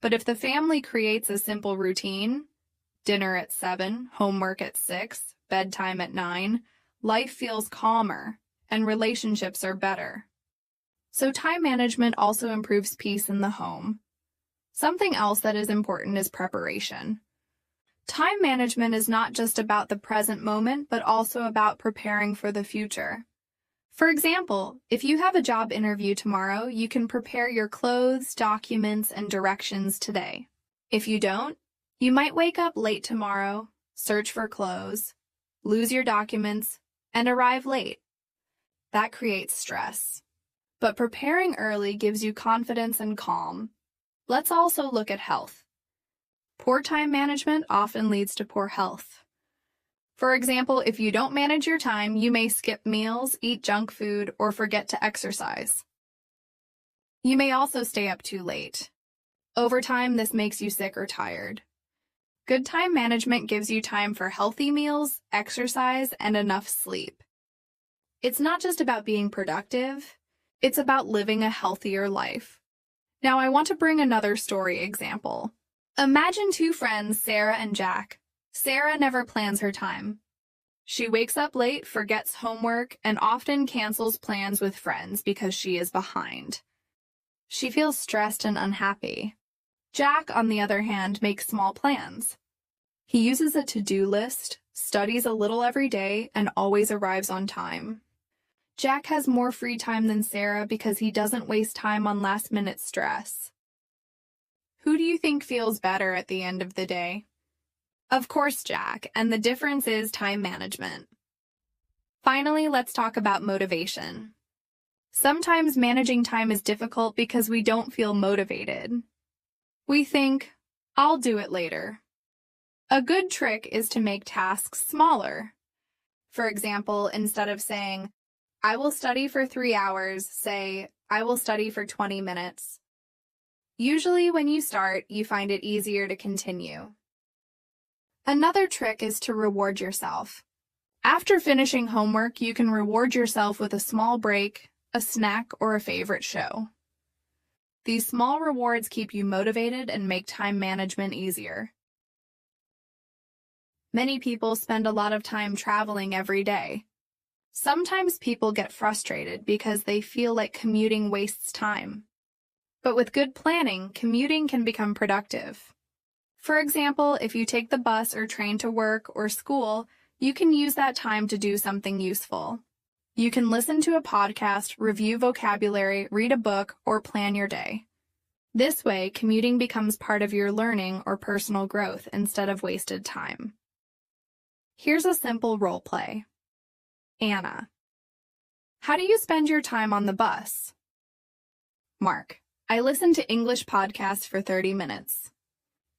But if the family creates a simple routine, dinner at 7, homework at 6, bedtime at 9, life feels calmer and relationships are better. So time management also improves peace in the home. Something else that is important is preparation. Time management is not just about the present moment, but also about preparing for the future. For example, if you have a job interview tomorrow, you can prepare your clothes, documents, and directions today. If you don't, you might wake up late tomorrow, search for clothes, lose your documents, and arrive late. That creates stress. But preparing early gives you confidence and calm. Let's also look at health. Poor time management often leads to poor health. For example, if you don't manage your time, you may skip meals, eat junk food, or forget to exercise. You may also stay up too late. Over time, this makes you sick or tired. Good time management gives you time for healthy meals, exercise, and enough sleep. It's not just about being productive, it's about living a healthier life. Now I want to bring another story example. Imagine two friends, Sarah and Jack. Sarah never plans her time. She wakes up late, forgets homework, and often cancels plans with friends because she is behind. She feels stressed and unhappy. Jack, on the other hand, makes small plans. He uses a to-do list, studies a little every day, and always arrives on time. Jack has more free time than Sarah because he doesn't waste time on last-minute stress. Who do you think feels better at the end of the day? Of course, Jack, and the difference is time management. Finally, let's talk about motivation. Sometimes managing time is difficult because we don't feel motivated. We think, I'll do it later. A good trick is to make tasks smaller. For example, instead of saying, I will study for 3 hours, say, I will study for 20 minutes. Usually when you start, you find it easier to continue. Another trick is to reward yourself. After finishing homework, you can reward yourself with a small break, a snack, or a favorite show. These small rewards keep you motivated and make time management easier. Many people spend a lot of time traveling every day. Sometimes people get frustrated because they feel like commuting wastes time. But with good planning, commuting can become productive. For example, if you take the bus or train to work or school, you can use that time to do something useful. You can listen to a podcast, review vocabulary, read a book, or plan your day. This way, commuting becomes part of your learning or personal growth instead of wasted time. Here's a simple role play. Anna. How do you spend your time on the bus? Mark. I listen to English podcasts for 30 minutes.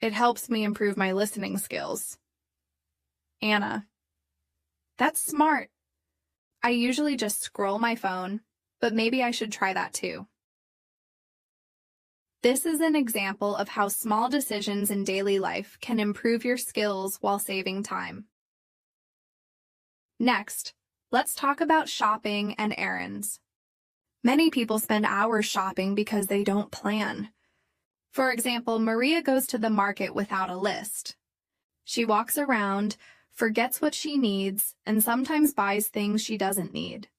It helps me improve my listening skills. Anna. That's smart. I usually just scroll my phone, but maybe I should try that too. This is an example of how small decisions in daily life can improve your skills while saving time. Next, let's talk about shopping and errands. Many people spend hours shopping because they don't plan. For example, Maria goes to the market without a list. She walks around, forgets what she needs, and sometimes buys things she doesn't need.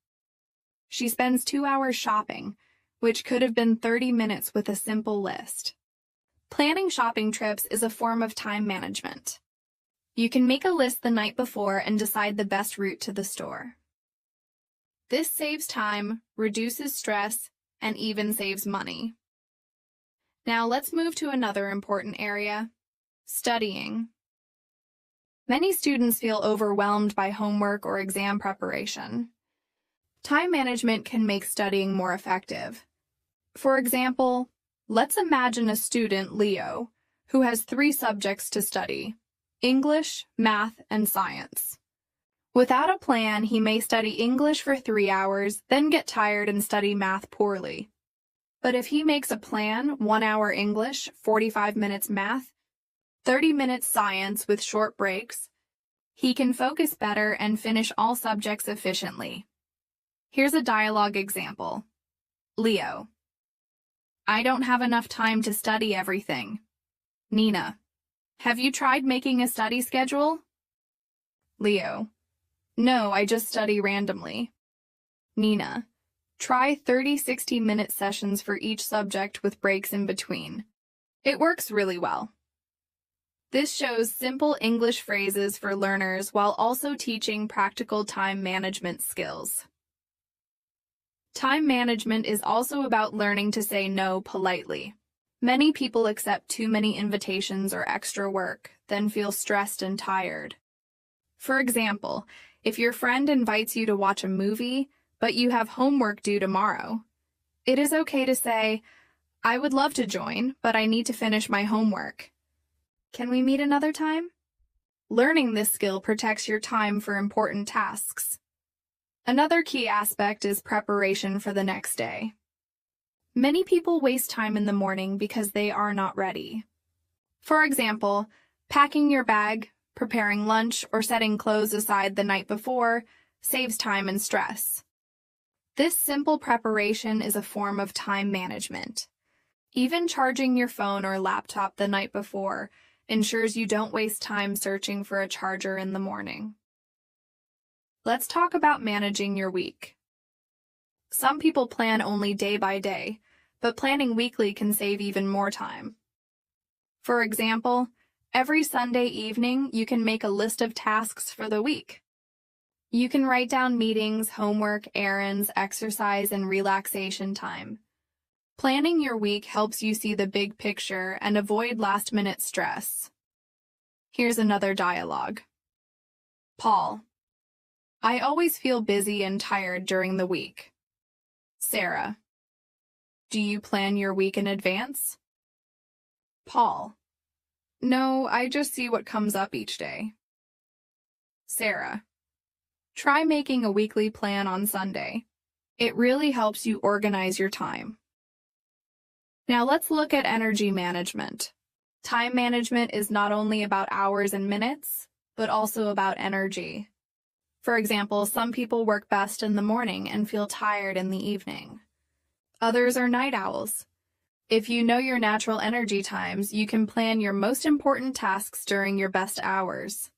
She spends 2 hours shopping, which could have been 30 minutes with a simple list. Planning shopping trips is a form of time management. You can make a list the night before and decide the best route to the store. This saves time, reduces stress, and even saves money. Now let's move to another important area, studying. Many students feel overwhelmed by homework or exam preparation. Time management can make studying more effective. For example, let's imagine a student, Leo, who has 3 subjects to study: English, math, and science. Without a plan, he may study English for 3 hours, then get tired and study math poorly. But if he makes a plan, 1 hour English, 45 minutes math, 30 minutes science with short breaks, he can focus better and finish all subjects efficiently. Here's a dialogue example. Leo. I don't have enough time to study everything. Nina. Have you tried making a study schedule? Leo. No, I just study randomly. Nina. Try 30-60-minute sessions for each subject with breaks in between. It works really well. This shows simple English phrases for learners while also teaching practical time management skills. Time management is also about learning to say no politely. Many people accept too many invitations or extra work, then feel stressed and tired. For example, if your friend invites you to watch a movie, but you have homework due tomorrow, it is okay to say, I would love to join, but I need to finish my homework. Can we meet another time? Learning this skill protects your time for important tasks. Another key aspect is preparation for the next day. Many people waste time in the morning because they are not ready. For example, packing your bag, preparing lunch, or setting clothes aside the night before saves time and stress. This simple preparation is a form of time management. Even charging your phone or laptop the night before ensures you don't waste time searching for a charger in the morning. Let's talk about managing your week. Some people plan only day by day, but planning weekly can save even more time. For example, every Sunday evening you can make a list of tasks for the week. You can write down meetings, homework, errands, exercise, and relaxation time. Planning your week helps you see the big picture and avoid last-minute stress. Here's another dialogue. Paul: I always feel busy and tired during the week. Sarah: Do you plan your week in advance? Paul: No, I just see what comes up each day. Sarah: Try making a weekly plan on Sunday. It really helps you organize your time. Now let's look at energy management. Time management is not only about hours and minutes, but also about energy. For example, some people work best in the morning and feel tired in the evening. Others are night owls. If you know your natural energy times, you can plan your most important tasks during your best hours.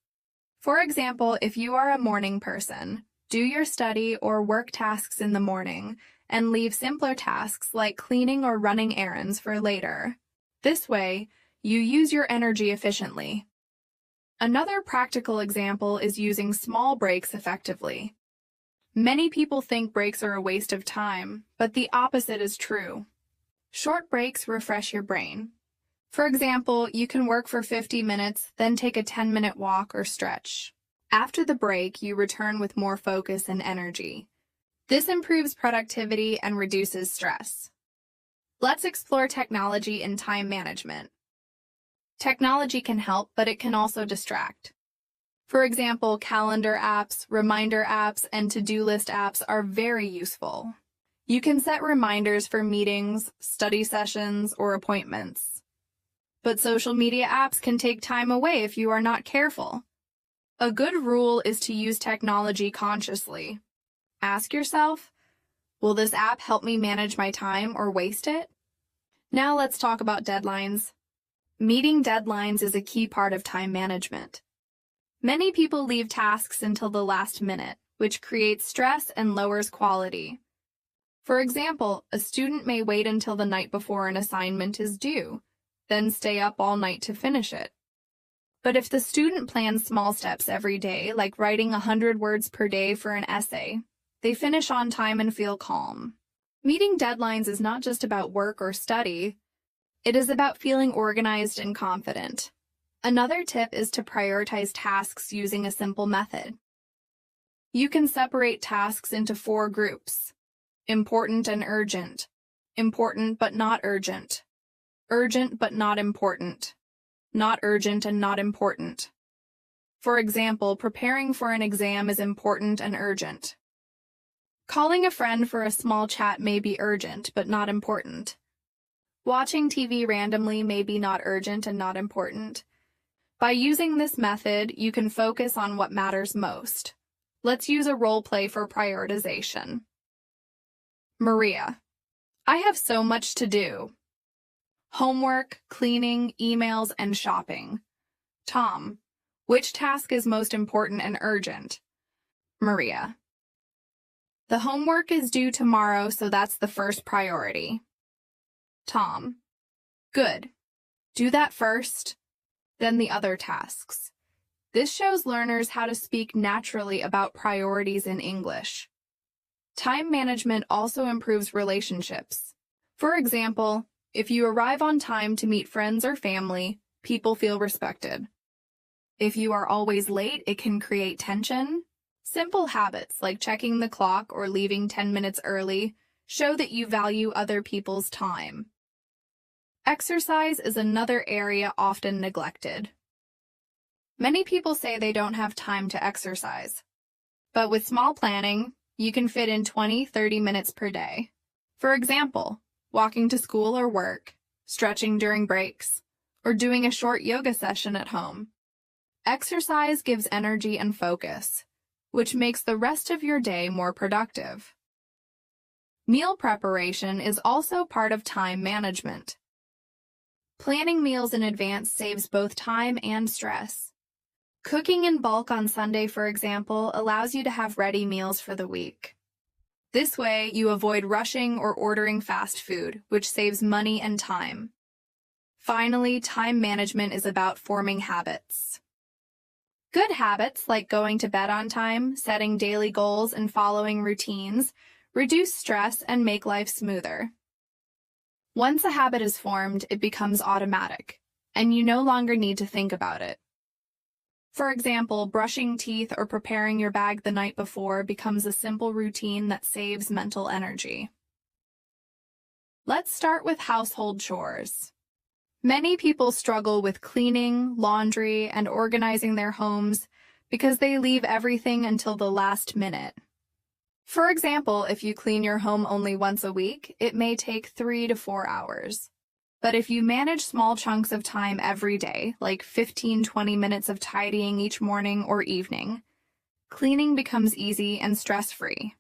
For example, if you are a morning person, do your study or work tasks in the morning and leave simpler tasks like cleaning or running errands for later. This way, you use your energy efficiently. Another practical example is using small breaks effectively. Many people think breaks are a waste of time, but the opposite is true. Short breaks refresh your brain. For example, you can work for 50 minutes, then take a 10-minute walk or stretch. After the break, you return with more focus and energy. This improves productivity and reduces stress. Let's explore technology in time management. Technology can help, but it can also distract. For example, calendar apps, reminder apps, and to-do list apps are very useful. You can set reminders for meetings, study sessions, or appointments. But social media apps can take time away if you are not careful. A good rule is to use technology consciously. Ask yourself, will this app help me manage my time or waste it? Now let's talk about deadlines. Meeting deadlines is a key part of time management. Many people leave tasks until the last minute, which creates stress and lowers quality. For example, a student may wait until the night before an assignment is due, then stay up all night to finish it. But if the student plans small steps every day, like writing 100 words per day for an essay, they finish on time and feel calm. Meeting deadlines is not just about work or study. It is about feeling organized and confident. Another tip is to prioritize tasks using a simple method. You can separate tasks into 4 groups: important and urgent, important but not urgent, urgent but not important, not urgent and not important. For example, preparing for an exam is important and urgent. Calling a friend for a small chat may be urgent but not important. Watching TV randomly may be not urgent and not important. By using this method, you can focus on what matters most. Let's use a role play for prioritization. Maria: I have so much to do. Homework, cleaning, emails, and shopping. Tom: Which task is most important and urgent? Maria: The homework is due tomorrow, so that's the first priority. Tom: Good. Do that first, then the other tasks. This shows learners how to speak naturally about priorities in English. Time management also improves relationships. For example, if you arrive on time to meet friends or family, people feel respected. If you are always late, it can create tension. Simple habits like checking the clock or leaving 10 minutes early show that you value other people's time. Exercise is another area often neglected. Many people say they don't have time to exercise. But with small planning, you can fit in 20-30 minutes per day. For example, walking to school or work, stretching during breaks, or doing a short yoga session at home. Exercise gives energy and focus, which makes the rest of your day more productive. Meal preparation is also part of time management. Planning meals in advance saves both time and stress. Cooking in bulk on Sunday, for example, allows you to have ready meals for the week. This way, you avoid rushing or ordering fast food, which saves money and time. Finally, time management is about forming habits. Good habits, like going to bed on time, setting daily goals, and following routines, reduce stress and make life smoother. Once a habit is formed, it becomes automatic, and you no longer need to think about it. For example, brushing teeth or preparing your bag the night before becomes a simple routine that saves mental energy. Let's start with household chores. Many people struggle with cleaning, laundry, and organizing their homes because they leave everything until the last minute. For example, if you clean your home only once a week, it may take 3 to 4 hours. But if you manage small chunks of time every day, like 15-20 minutes of tidying each morning or evening, cleaning becomes easy and stress-free.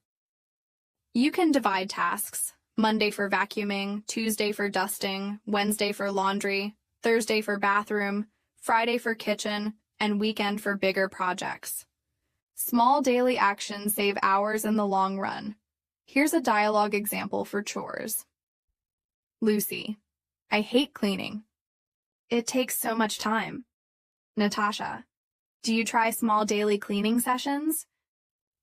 You can divide tasks: Monday for vacuuming, Tuesday for dusting, Wednesday for laundry, Thursday for bathroom, Friday for kitchen, and weekend for bigger projects. Small daily actions save hours in the long run. Here's a dialogue example for chores. Lucy: I hate cleaning. It takes so much time. Natasha: do you try small daily cleaning sessions?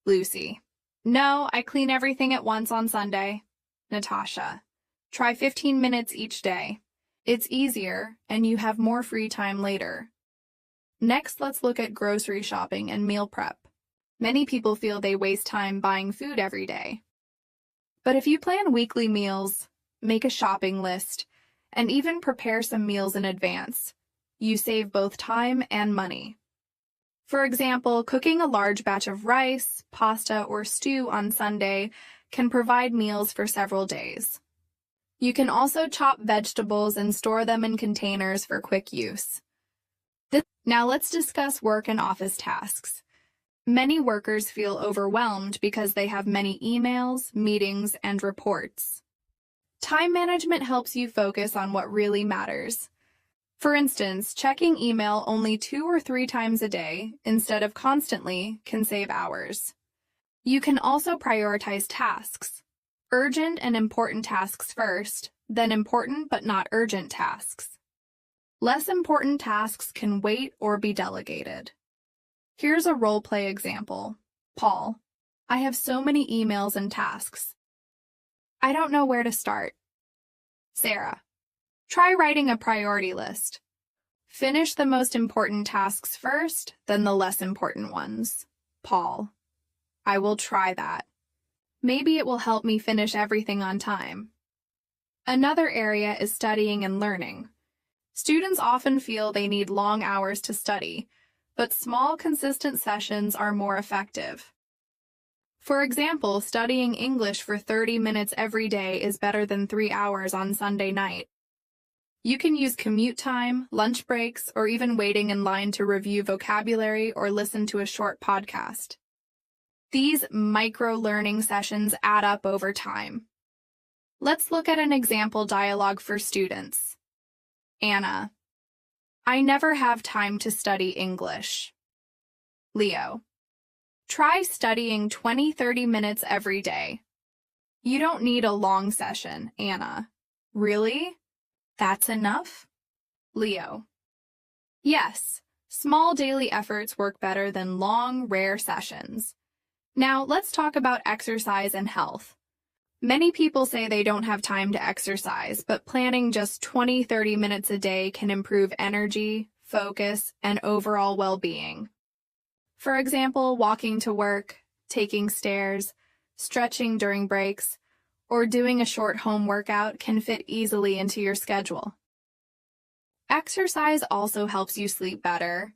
Lucy: no, I clean everything at once on Sunday. Natasha: try 15 minutes each day. It's easier, and you have more free time later. Next, let's look at grocery shopping and meal prep. Many people feel they waste time buying food every day. But if you plan weekly meals, make a shopping list, and even prepare some meals in advance, you save both time and money. For example, cooking a large batch of rice, pasta, or stew on Sunday can provide meals for several days. You can also chop vegetables and store them in containers for quick use. Now let's discuss work and office tasks. Many workers feel overwhelmed because they have many emails, meetings, and reports. Time management helps you focus on what really matters. For instance, checking email only 2 or 3 times a day instead of constantly can save hours. You can also prioritize tasks. Urgent and important tasks first, then important but not urgent tasks. Less important tasks can wait or be delegated. Here's a role-play example. Paul: I have so many emails and tasks. I don't know where to start. Sarah: try writing a priority list. Finish the most important tasks first, then the less important ones. Paul: I will try that. Maybe it will help me finish everything on time. Another area is studying and learning. Students often feel they need long hours to study, but small, consistent sessions are more effective. For example, studying English for 30 minutes every day is better than 3 hours on Sunday night. You can use commute time, lunch breaks, or even waiting in line to review vocabulary or listen to a short podcast. These micro-learning sessions add up over time. Let's look at an example dialogue for students. Anna: I never have time to study English. Leo: try studying 20-30 minutes every day. You don't need a long session, Anna. Really? That's enough? Leo: yes, small daily efforts work better than long, rare sessions. Now, let's talk about exercise and health. Many people say they don't have time to exercise, but planning just 20-30 minutes a day can improve energy, focus, and overall well-being. For example, walking to work, taking stairs, stretching during breaks, or doing a short home workout can fit easily into your schedule. Exercise also helps you sleep better.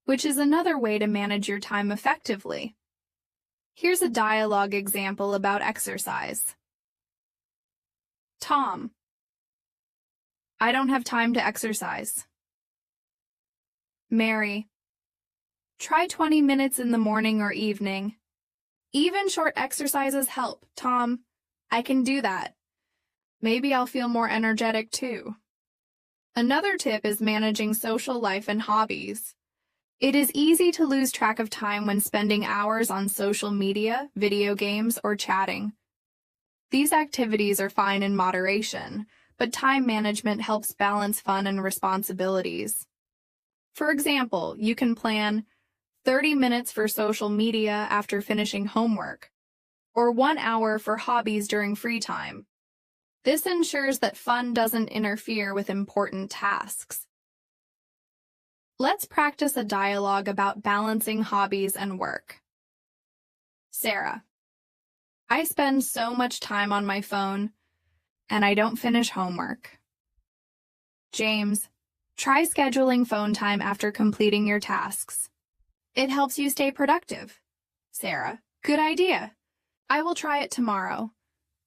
which is another way to manage your time effectively. Here's a dialogue example about exercise. Tom: I don't have time to exercise. Mary: try 20 minutes in the morning or evening. Even short exercises help, Tom. I can do that. Maybe I'll feel more energetic too. Another tip is managing social life and hobbies. It is easy to lose track of time when spending hours on social media, video games, or chatting. These activities are fine in moderation, but time management helps balance fun and responsibilities. For example, you can plan 30 minutes for social media after finishing homework, or 1 hour for hobbies during free time. This ensures that fun doesn't interfere with important tasks. Let's practice a dialogue about balancing hobbies and work. Sarah: I spend so much time on my phone, and I don't finish homework. James: try scheduling phone time after completing your tasks. It helps you stay productive. Sarah: good idea. I will try it tomorrow.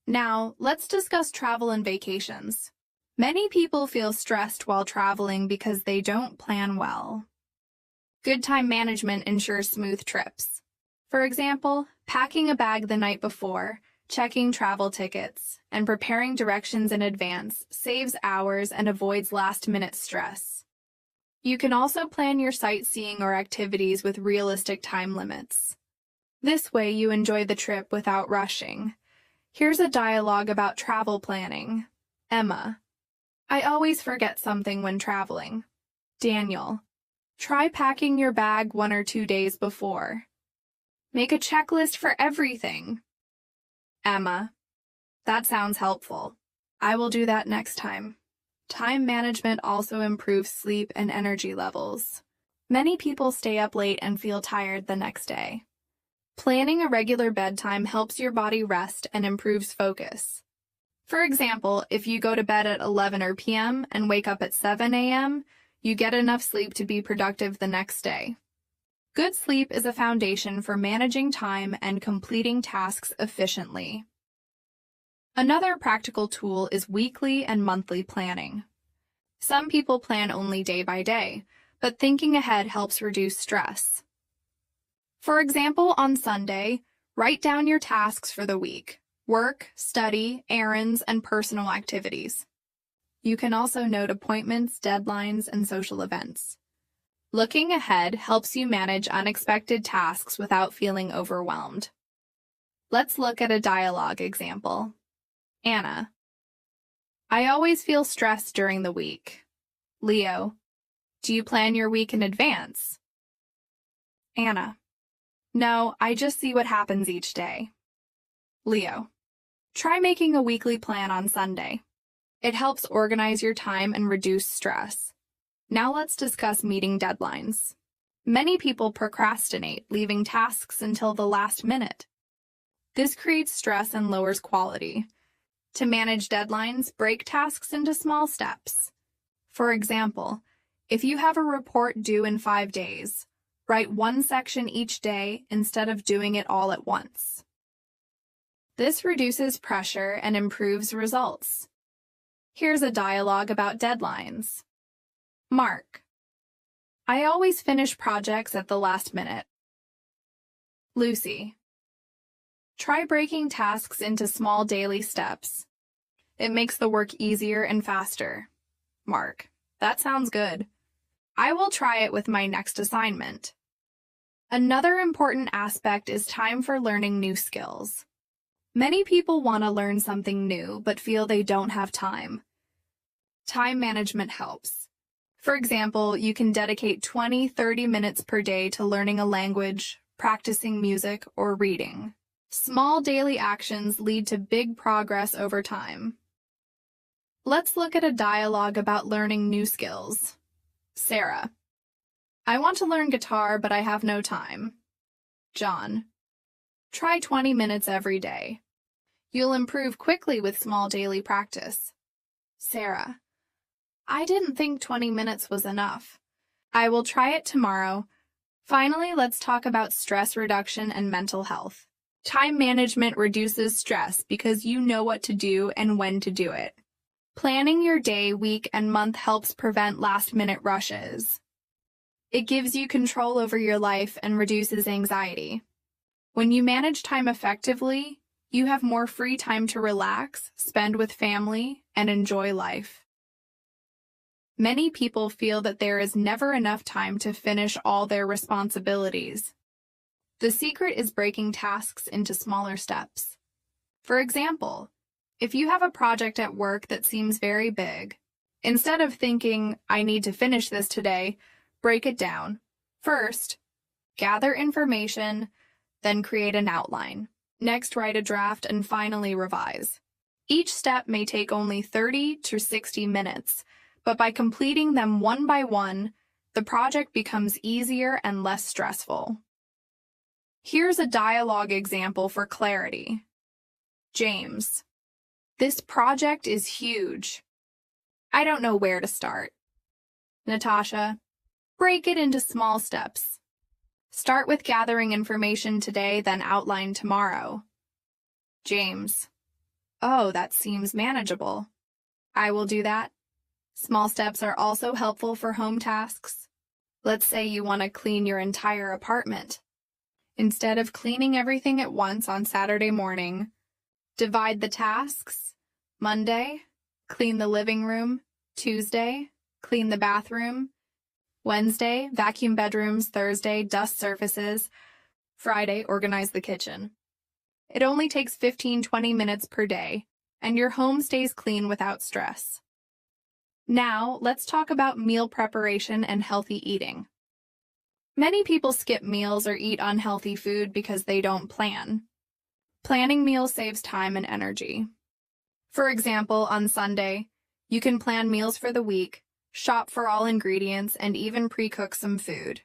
Now, let's discuss travel and vacations. Many people feel stressed while traveling because they don't plan well. Good time management ensures smooth trips. For example, packing a bag the night before, checking travel tickets, and preparing directions in advance saves hours and avoids last-minute stress. You can also plan your sightseeing or activities with realistic time limits. This way you enjoy the trip without rushing. Here's a dialogue about travel planning. Emma: I always forget something when traveling. Daniel: try packing your bag 1 or 2 days before. Make a checklist for everything. Emma: that sounds helpful. I will do that next time. Time management also improves sleep and energy levels. Many people stay up late and feel tired the next day. Planning a regular bedtime helps your body rest and improves focus. For example, if you go to bed at 11 p.m. and wake up at 7 a.m., you get enough sleep to be productive the next day. Good sleep is a foundation for managing time and completing tasks efficiently. Another practical tool is weekly and monthly planning. Some people plan only day by day, but thinking ahead helps reduce stress. For example, on Sunday, write down your tasks for the week: work, study, errands, and personal activities. You can also note appointments, deadlines, and social events. Looking ahead helps you manage unexpected tasks without feeling overwhelmed. Let's look at a dialogue example. Anna: I always feel stressed during the week. Leo: do you plan your week in advance? Anna: no, I just see what happens each day. Leo: try making a weekly plan on Sunday. It helps organize your time and reduce stress. Now let's discuss meeting deadlines. Many people procrastinate, leaving tasks until the last minute. This creates stress and lowers quality. To manage deadlines, break tasks into small steps. For example, if you have a report due in 5 days, write 1 section each day instead of doing it all at once. This reduces pressure and improves results. Here's a dialogue about deadlines. Mark: I always finish projects at the last minute. Lucy: try breaking tasks into small daily steps. It makes the work easier and faster. Mark: that sounds good. I will try it with my next assignment. Another important aspect is time for learning new skills. Many people want to learn something new but feel they don't have time. Time management helps. For example, you can dedicate 20-30 minutes per day to learning a language, practicing music, or reading. Small daily actions lead to big progress over time. Let's look at a dialogue about learning new skills. Sarah: I want to learn guitar, but I have no time. John: try 20 minutes every day. You'll improve quickly with small daily practice. Sarah: I didn't think 20 minutes was enough. I will try it tomorrow. Finally, let's talk about stress reduction and mental health. Time management reduces stress because you know what to do and when to do it. Planning your day, week, and month helps prevent last-minute rushes. It gives you control over your life and reduces anxiety. When you manage time effectively, you have more free time to relax, spend with family, and enjoy life. Many people feel that there is never enough time to finish all their responsibilities. The secret is breaking tasks into smaller steps. For example, if you have a project at work that seems very big, instead of thinking, I need to finish this today, break it down. First, gather information, then create an outline. Next, write a draft, and finally revise. Each step may take only 30 to 60 minutes, but by completing them one by one, the project becomes easier and less stressful. Here's a dialogue example for clarity. James: This project is huge. I don't know where to start. Natasha: Break it into small steps. Start with gathering information today, then outline tomorrow. James: Oh, that seems manageable. I will do that. Small steps are also helpful for home tasks. Let's say you want to clean your entire apartment. Instead of cleaning everything at once on Saturday morning, divide the tasks. Monday, clean the living room. Tuesday, clean the bathroom. Wednesday, vacuum bedrooms. Thursday, dust surfaces. Friday, organize the kitchen. It only takes 15-20 minutes per day, and your home stays clean without stress. Now, let's talk about meal preparation and healthy eating. Many people skip meals or eat unhealthy food because they don't plan. Planning meals saves time and energy. For example, on Sunday, you can plan meals for the week, shop for all ingredients, and even pre-cook some food.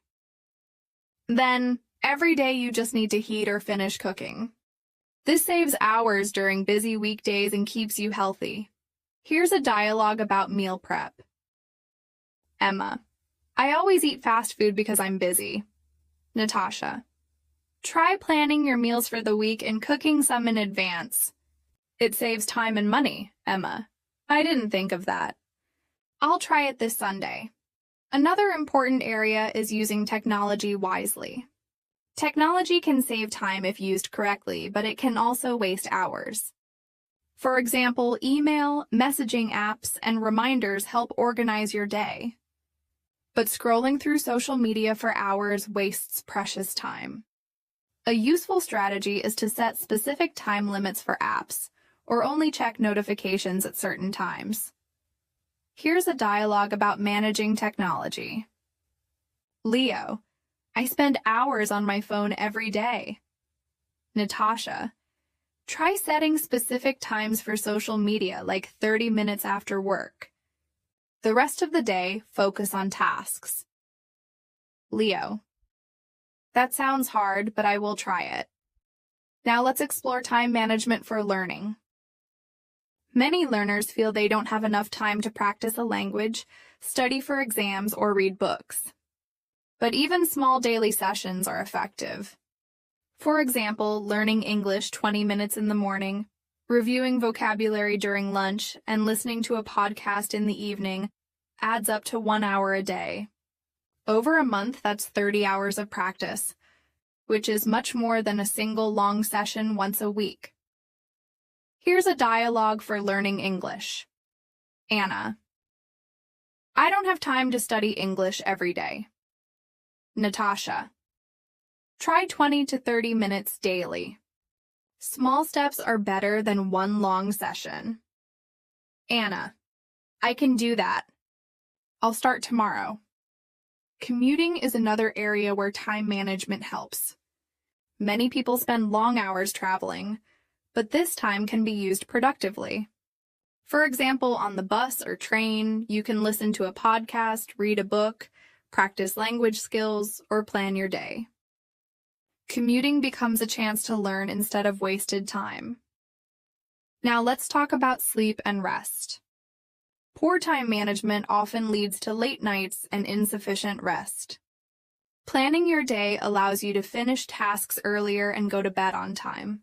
Then, every day you just need to heat or finish cooking. This saves hours during busy weekdays and keeps you healthy. Here's a dialogue about meal prep. Emma: I always eat fast food because I'm busy. Natasha: Try planning your meals for the week and cooking some in advance. It saves time and money. Emma: I didn't think of that. I'll try it this Sunday. Another important area is using technology wisely. Technology can save time if used correctly, but it can also waste hours. For example, email, messaging apps, and reminders help organize your day. But scrolling through social media for hours wastes precious time. A useful strategy is to set specific time limits for apps, or only check notifications at certain times. Here's a dialogue about managing technology. Leo: I spend hours on my phone every day. Natasha: Try setting specific times for social media, like 30 minutes after work. The rest of the day, focus on tasks. Leo: That sounds hard, but I will try it. Now let's explore time management for learning. Many learners feel they don't have enough time to practice a language, study for exams, or read books. But even small daily sessions are effective. For example, learning English 20 minutes in the morning, reviewing vocabulary during lunch, and listening to a podcast in the evening adds up to 1 hour a day. Over a month, that's 30 hours of practice, which is much more than a single long session once a week. Here's a dialogue for learning English. Anna: I don't have time to study English every day. Natasha: Try 20 to 30 minutes daily. Small steps are better than one long session. Anna: I can do that. I'll start tomorrow. Commuting is another area where time management helps. Many people spend long hours traveling, but this time can be used productively. For example, on the bus or train, you can listen to a podcast, read a book, practice language skills, or plan your day. Commuting becomes a chance to learn instead of wasted time. Now let's talk about sleep and rest. Poor time management often leads to late nights and insufficient rest. Planning your day allows you to finish tasks earlier and go to bed on time.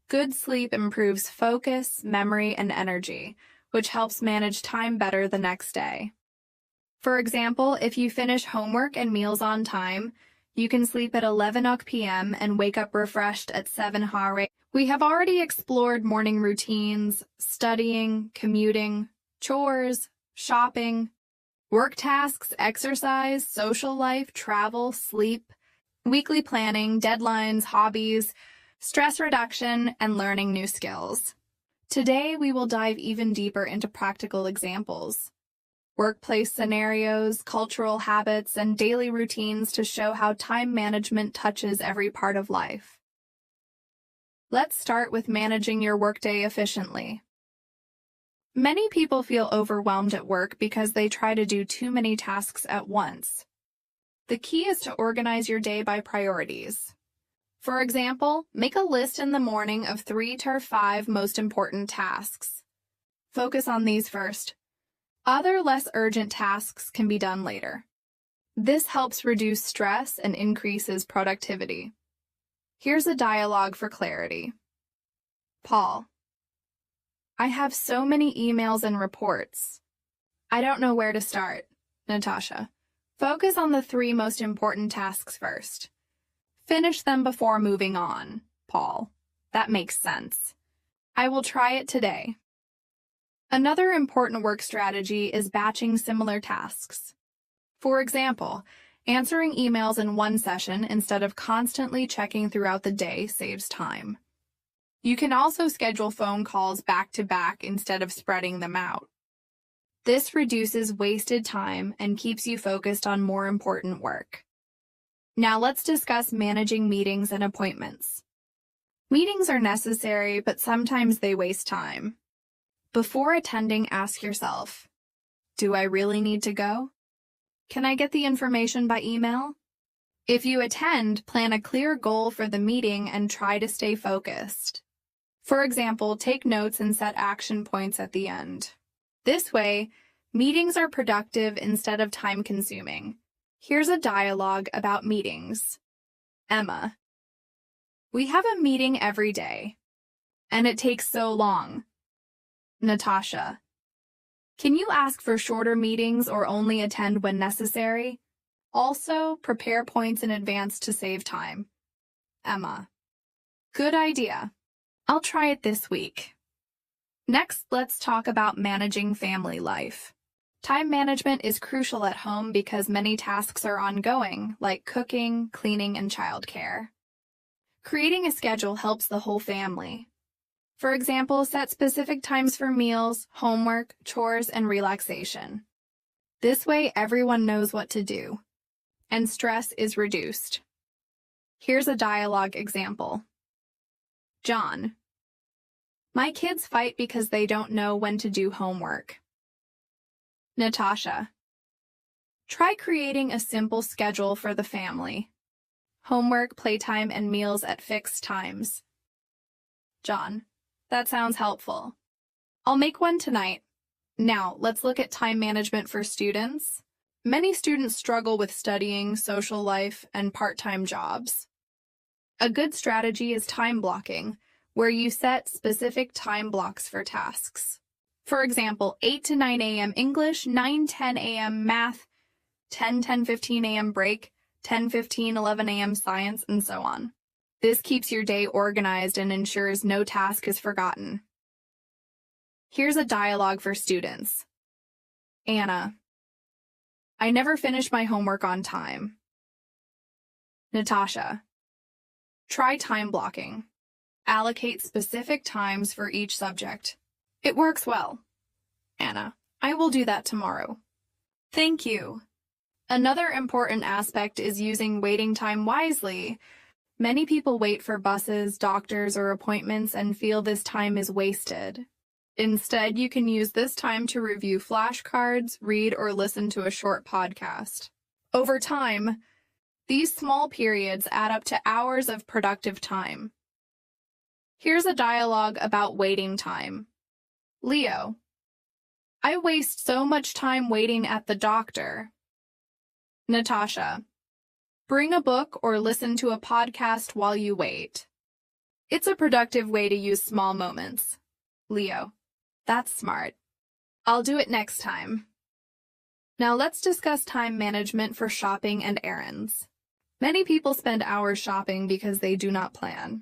Good sleep improves focus, memory, and energy, which helps manage time better the next day. For example, if you finish homework and meals on time, you can sleep at 11 p.m. and wake up refreshed at 7 h. We have already explored morning routines, studying, commuting, chores, shopping, work tasks, exercise, social life, travel, sleep, weekly planning, deadlines, hobbies, stress reduction, and learning new skills. Today, we will dive even deeper into practical examples, workplace scenarios, cultural habits, and daily routines to show how time management touches every part of life. Let's start with managing your workday efficiently. Many people feel overwhelmed at work because they try to do too many tasks at once. The key is to organize your day by priorities. For example, make a list in the morning of 3 to 5 most important tasks. Focus on these first. Other less urgent tasks can be done later. This helps reduce stress and increases productivity. Here's a dialogue for clarity. Paul: I have so many emails and reports. I don't know where to start. Natasha: Focus on the 3 most important tasks first. Finish them before moving on. Paul: That makes sense. I will try it today. Another important work strategy is batching similar tasks. For example, answering emails in one session instead of constantly checking throughout the day saves time. You can also schedule phone calls back to back instead of spreading them out. This reduces wasted time and keeps you focused on more important work. Now let's discuss managing meetings and appointments. Meetings are necessary, but sometimes they waste time. Before attending, ask yourself, do I really need to go? Can I get the information by email? If you attend, plan a clear goal for the meeting and try to stay focused. For example, take notes and set action points at the end. This way, meetings are productive instead of time-consuming. Here's a dialogue about meetings. Emma: We have a meeting every day, and it takes so long. Natasha: Can you ask for shorter meetings or only attend when necessary? Also, prepare points in advance to save time. Emma: Good idea. I'll try it this week. Next, let's talk about managing family life. Time management is crucial at home because many tasks are ongoing, like cooking, cleaning, and childcare. Creating a schedule helps the whole family. For example, set specific times for meals, homework, chores, and relaxation. This way, everyone knows what to do, and stress is reduced. Here's a dialogue example. John: My kids fight because they don't know when to do homework. Natasha: Try creating a simple schedule for the family. Homework, playtime, and meals at fixed times. John: That sounds helpful. I'll make one tonight. Now, let's look at time management for students. Many students struggle with studying, social life, and part-time jobs. A good strategy is time blocking, where you set specific time blocks for tasks. For example, 8 to 9 a.m. English, 9:10 a.m. Math, 10:15 a.m. break, 10:15, 11 a.m. Science, and so on. This keeps your day organized and ensures no task is forgotten. Here's a dialogue for students. Anna: I never finish my homework on time. Natasha: Try time blocking. Allocate specific times for each subject. It works well. Anna: I will do that tomorrow. Thank you. Another important aspect is using waiting time wisely. Many people wait for buses, doctors, or appointments and feel this time is wasted. Instead, you can use this time to review flashcards, read, or listen to a short podcast. Over time, these small periods add up to hours of productive time. Here's a dialogue about waiting time. Leo: I waste so much time waiting at the doctor. Natasha: Bring a book or listen to a podcast while you wait. It's a productive way to use small moments. Leo. That's smart. I'll do it next time. Now let's discuss time management for shopping and errands. Many people spend hours shopping because they do not plan.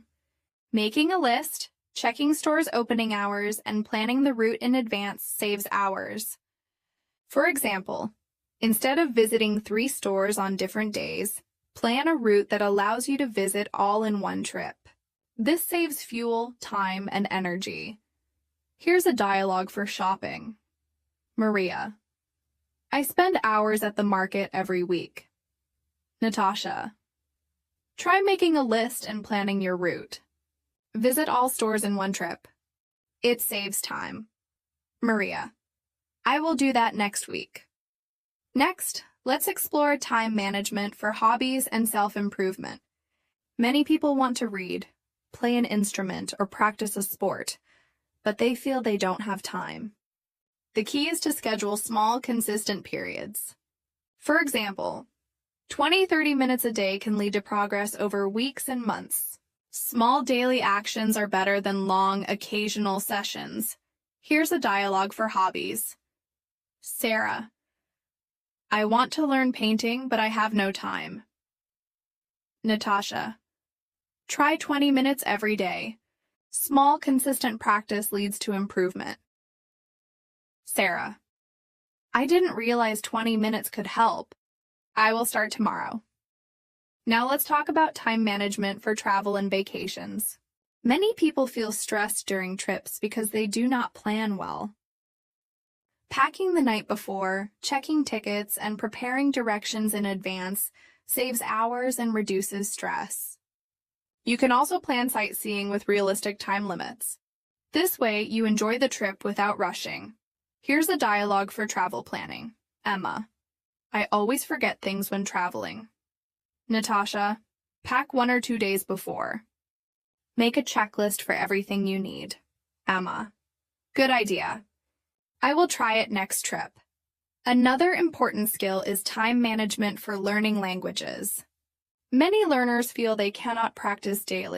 Making a list, checking stores' opening hours, and planning the route in advance saves hours. For example, instead of visiting 3 stores on different days, plan a route that allows you to visit all in one trip. This saves fuel, time, and energy. Here's a dialogue for shopping. Maria. I spend hours at the market every week. Natasha. Try making a list and planning your route. Visit all stores in one trip. It saves time. Maria. I will do that next week. Next, let's explore time management for hobbies and self-improvement. Many people want to read, play an instrument, or practice a sport, but they feel they don't have time. The key is to schedule small, consistent periods. For example, 20-30 minutes a day can lead to progress over weeks and months. Small daily actions are better than long, occasional sessions. Here's a dialogue for hobbies. Sarah. I want to learn painting, but I have no time. Natasha. Try 20 minutes every day. Small, consistent practice leads to improvement. Sarah. I didn't realize 20 minutes could help. I will start tomorrow. Now let's talk about time management for travel and vacations. Many people feel stressed during trips because they do not plan well. Packing the night before, checking tickets, and preparing directions in advance saves hours and reduces stress. You can also plan sightseeing with realistic time limits. This way, you enjoy the trip without rushing. Here's a dialogue for travel planning. Emma. I always forget things when traveling. Natasha. Pack 1 or 2 days before. Make a checklist for everything you need. Emma. Good idea. I will try it next trip. Another important skill is time management for learning languages. Many learners feel they cannot practice daily